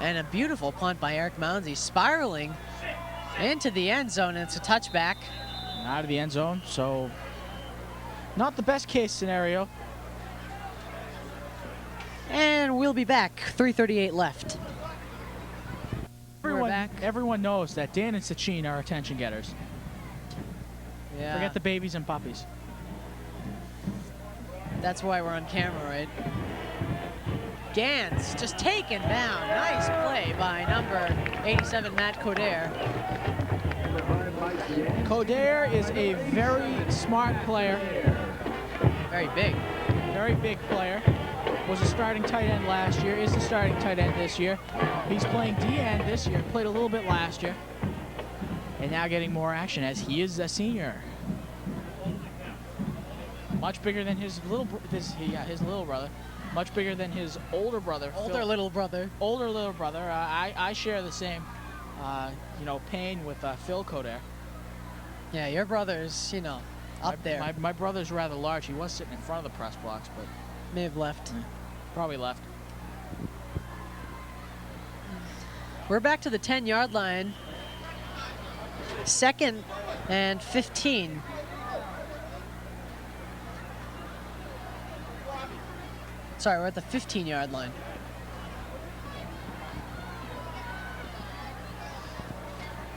And a beautiful punt by Eric Mounsey, spiraling into the end zone, and it's a touchback. Out of the end zone, so not the best case scenario. And we'll be back. 3:38 left. Everyone knows that Dan and Sachin are attention getters. Yeah. Forget the babies and puppies. That's why we're on camera, right? Gans just taken down. Nice play by number 87, Matt Coder. Coder is a very smart player. Very big. Very big player. Was a starting tight end last year, is the starting tight end this year. He's playing D-end this year, played a little bit last year. And now getting more action as he is a senior. Much bigger than his little brother. Much bigger than his older brother. Older little brother. Older little brother. I share the same, pain with Phil Coder. Yeah, your brother's, up there. My brother's rather large. He was sitting in front of the press box, but may have left. Probably left. We're back to the 10-yard line. 2nd and 15. Sorry, we're at the 15-yard line.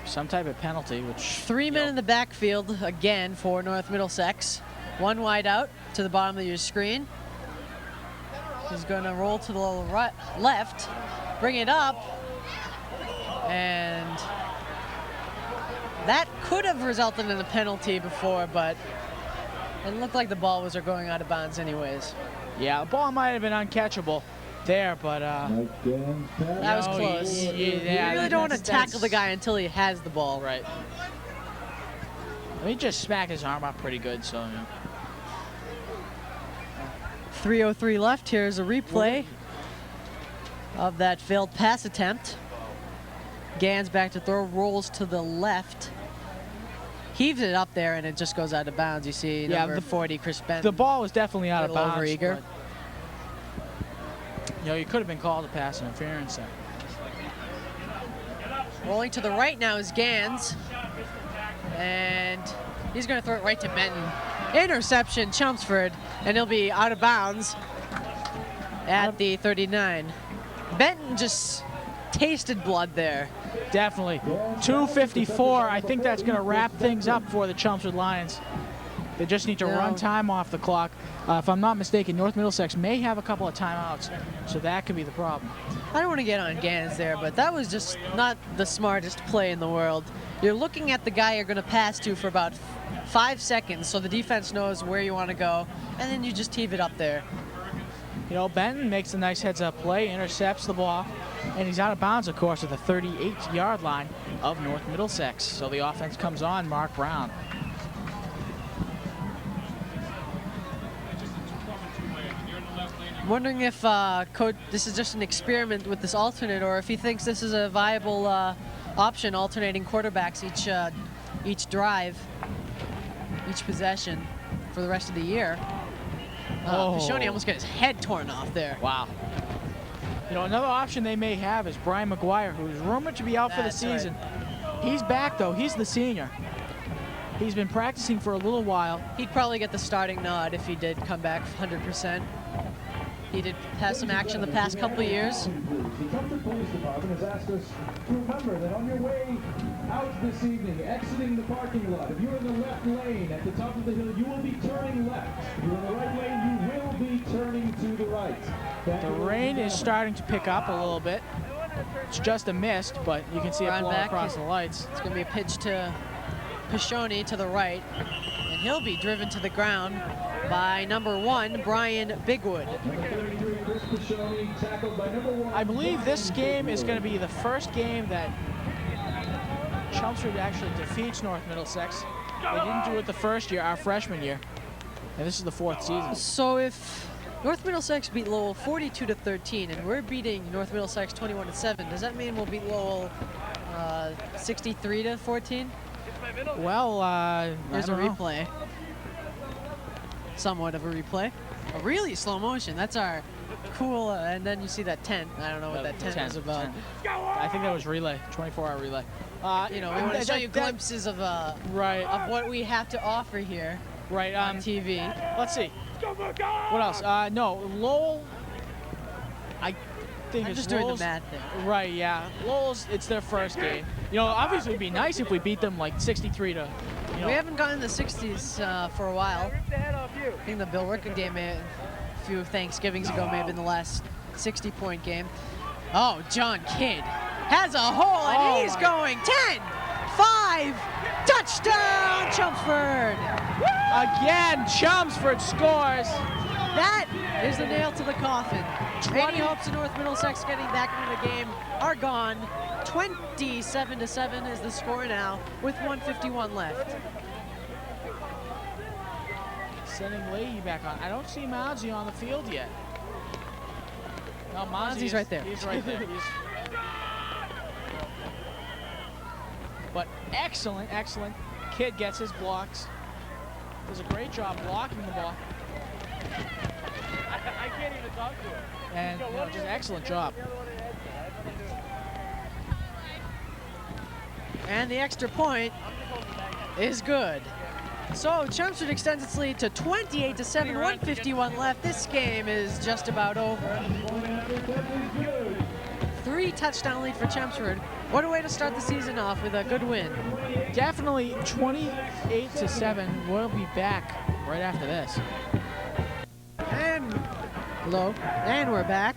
Some type of penalty, which... 3 men in the backfield again for North Middlesex. One wide out to the bottom of your screen. He's going to roll to the left, bring it up, and that could have resulted in a penalty before, but it looked like the ball was going out of bounds anyways. Yeah, the ball might have been uncatchable there, but that was close. Yeah, you really don't want to tackle the guy until he has the ball. Right. He just smacked his arm up pretty good, so. 3:03 left. Here's a replay of that failed pass attempt. Gans back to throw, rolls to the left. Heaves it up there, and it just goes out of bounds. You see number 40, Chris Benton. The ball was definitely out of bounds. Overeager. You could have been called a pass interference there. Rolling to the right now is Gans. And he's going to throw it right to Benton. Interception, Chelmsford, and he'll be out of bounds at the 39. Benton just tasted blood there. Definitely. 2:54. I think that's going to wrap things up for the Chelmsford Lions. They just need to run time off the clock. If I'm not mistaken, North Middlesex may have a couple of timeouts, so that could be the problem. I don't want to get on Gans there, but that was just not the smartest play in the world. You're looking at the guy you're going to pass to for about 5 seconds, so the defense knows where you want to go, and then you just heave it up there. Benton makes a nice heads-up play, intercepts the ball, and he's out of bounds, of course, at the 38-yard line of North Middlesex. So the offense comes on, Mark Brown. I'm wondering if Coach, this is just an experiment with this alternate, or if he thinks this is a viable option, alternating quarterbacks each drive, each possession for the rest of the year. Pishoni almost got his head torn off there. Wow. Another option they may have is Brian Mcguire, who's rumored to be out for the season. Right. He's back, though. He's the senior. He's been practicing for a little while. He'd probably get the starting nod if he did come back 100%. He did have some action the past couple of years. The Chelmsford Police Department has asked us to remember that on your way out this evening, exiting the parking lot, if you're in the left lane at the top of the hill, you will be turning left. If you're in the right lane, you will be turning to the right. The rain is starting to pick up a little bit. It's just a mist, but you can see it blowing across the lights. It's going to be a pitch to Pishoni to the right, and he'll be driven to the ground by number 1, Brian Bigwood. I believe this game is going to be the first game that Chelmsford actually defeats North Middlesex. They didn't do it the first year, our freshman year, and this is the 4th season. So if North Middlesex beat Lowell 42-13, and we're beating North Middlesex 21-7, does that mean we'll beat Lowell 63-14? Well, there's a replay. Somewhat of a replay. A really slow motion. That's our cool, and then you see that tent. I don't know what that tent is about. I think that was relay, 24-hour relay. We want to show you glimpses of of what we have to offer here. Right on TV. Let's see. What else? No, Lowell. I think I'm just doing the math there. Right, yeah. Lowell's, it's their first game. Obviously it'd be nice if we beat them like 63 to. We haven't gotten in the 60s for a while. I think the Bill Rickard game a few Thanksgivings ago may have been the last 60-point game. Oh, John Kidd has a hole, and he's going 10, 5, touchdown, Chelmsford! Again, Chelmsford scores. That is the nail to the coffin. Any hopes of North Middlesex getting back into the game are gone. 27-7 is the score now, with 1:51 left. Sending Leahy back on. I don't see Mounsey on the field yet. No, Mounsey's right there. He's right there. But excellent, excellent. Kid gets his blocks. Does a great job blocking the ball. I can't even talk to him. And just an excellent job. And the extra point is good. So Chelmsford extends its lead to 28-7, 1:51 left. This game is just about over. 3 touchdown lead for Chelmsford. What a way to start the season off with a good win. Definitely 28-7. We'll be back right after this. And we're back.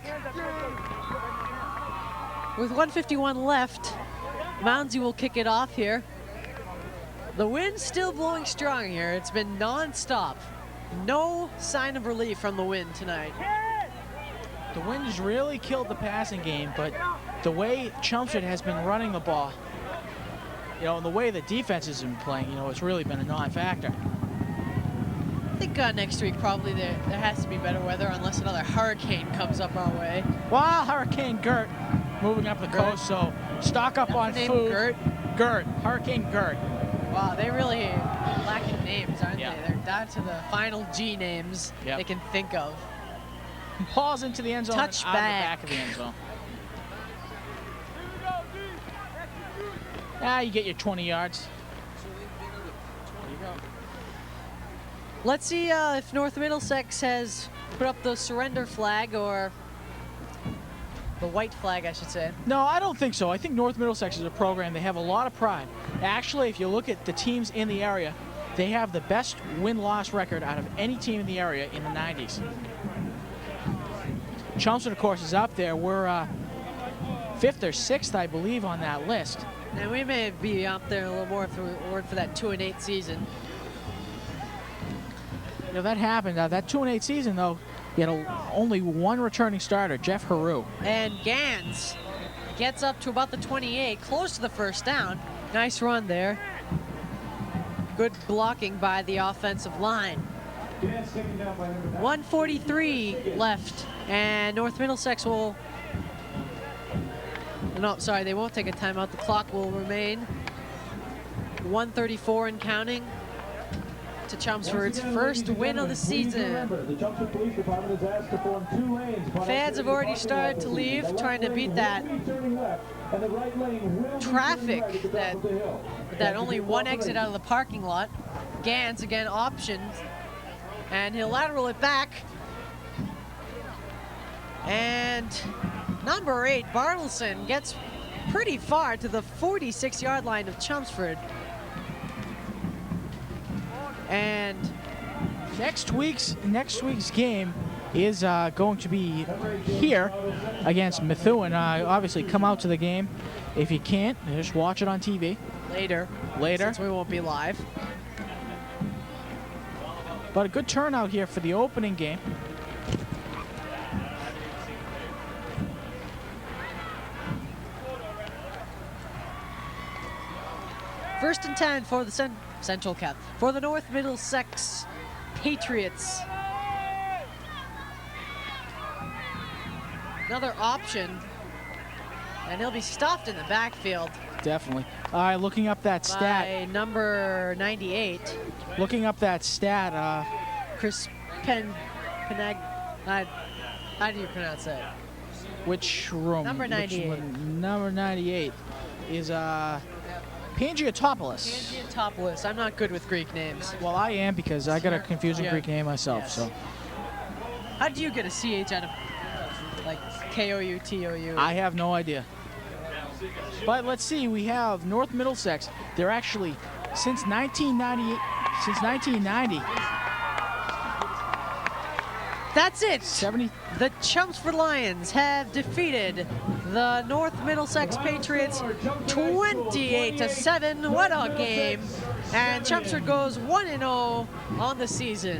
With 1:51 left, Mounsey will kick it off here. The wind's still blowing strong here. It's been non-stop. No sign of relief from the wind tonight. The wind has really killed the passing game, but the way Chelmsford has been running the ball, and the way the defense has been playing, it's really been a non-factor. I think next week probably there has to be better weather unless another hurricane comes up our way. Well, Hurricane Gert moving up the coast, so stock up on food. Gert. Hurricane Gert. Wow, they really lacking names, aren't they? They're down to the final G names they can think of. Balls into the end zone. Touchback. Out of the back of the end zone. You get your 20 yards. There you go. Let's see if North Middlesex has put up the surrender flag, or the white flag, I should say. No, I don't think so. I think North Middlesex is a program. They have a lot of pride. Actually, if you look at the teams in the area, they have the best win-loss record out of any team in the area in the 90s. Chelmsford, of course, is up there. We're 5th or 6th, I believe, on that list. And we may be up there a little more if it weren't for that 2-8 season. That happened. That 2-8 season, though, you had only one returning starter, Jeff Haru. And Gans gets up to about the 28, close to the first down. Nice run there. Good blocking by the offensive line. 1:43 left, and North Middlesex will... No, sorry, they won't take a timeout. The clock will remain. 1:34 and counting to Chelmsford's first win of the season. Fans have already started to leave, trying to beat that traffic, that only one exit out of the parking lot. Gans again optioned, and he'll lateral it back. And number 8, Bartelson, gets pretty far to the 46-yard line of Chelmsford. And next week's game is going to be here against Methuen. Obviously, come out to the game. If you can't, just watch it on TV. Later. Since we won't be live. But a good turnout here for the opening game. First and 10 for the Central Cap. For the North Middlesex Patriots. Another option. And he'll be stuffed in the backfield. Definitely. All right, looking up that stat. By number 98. Looking up that stat. Chris Penag. How do you pronounce that? Which room? Number 98. Number 98 is Pangiotopoulos. Pangiotopoulos. I'm not good with Greek names. Well, I am, because I got a confusing Greek name myself. Yes. So. How do you get a CH out of like K-O-U-T-O-U? I have no idea. But let's see. We have North Middlesex. They're actually since 1990. That's it. The Chelmsford Lions have defeated the North Middlesex Patriots 28-7. What a game. And Chelmsford goes 1-0 on the season.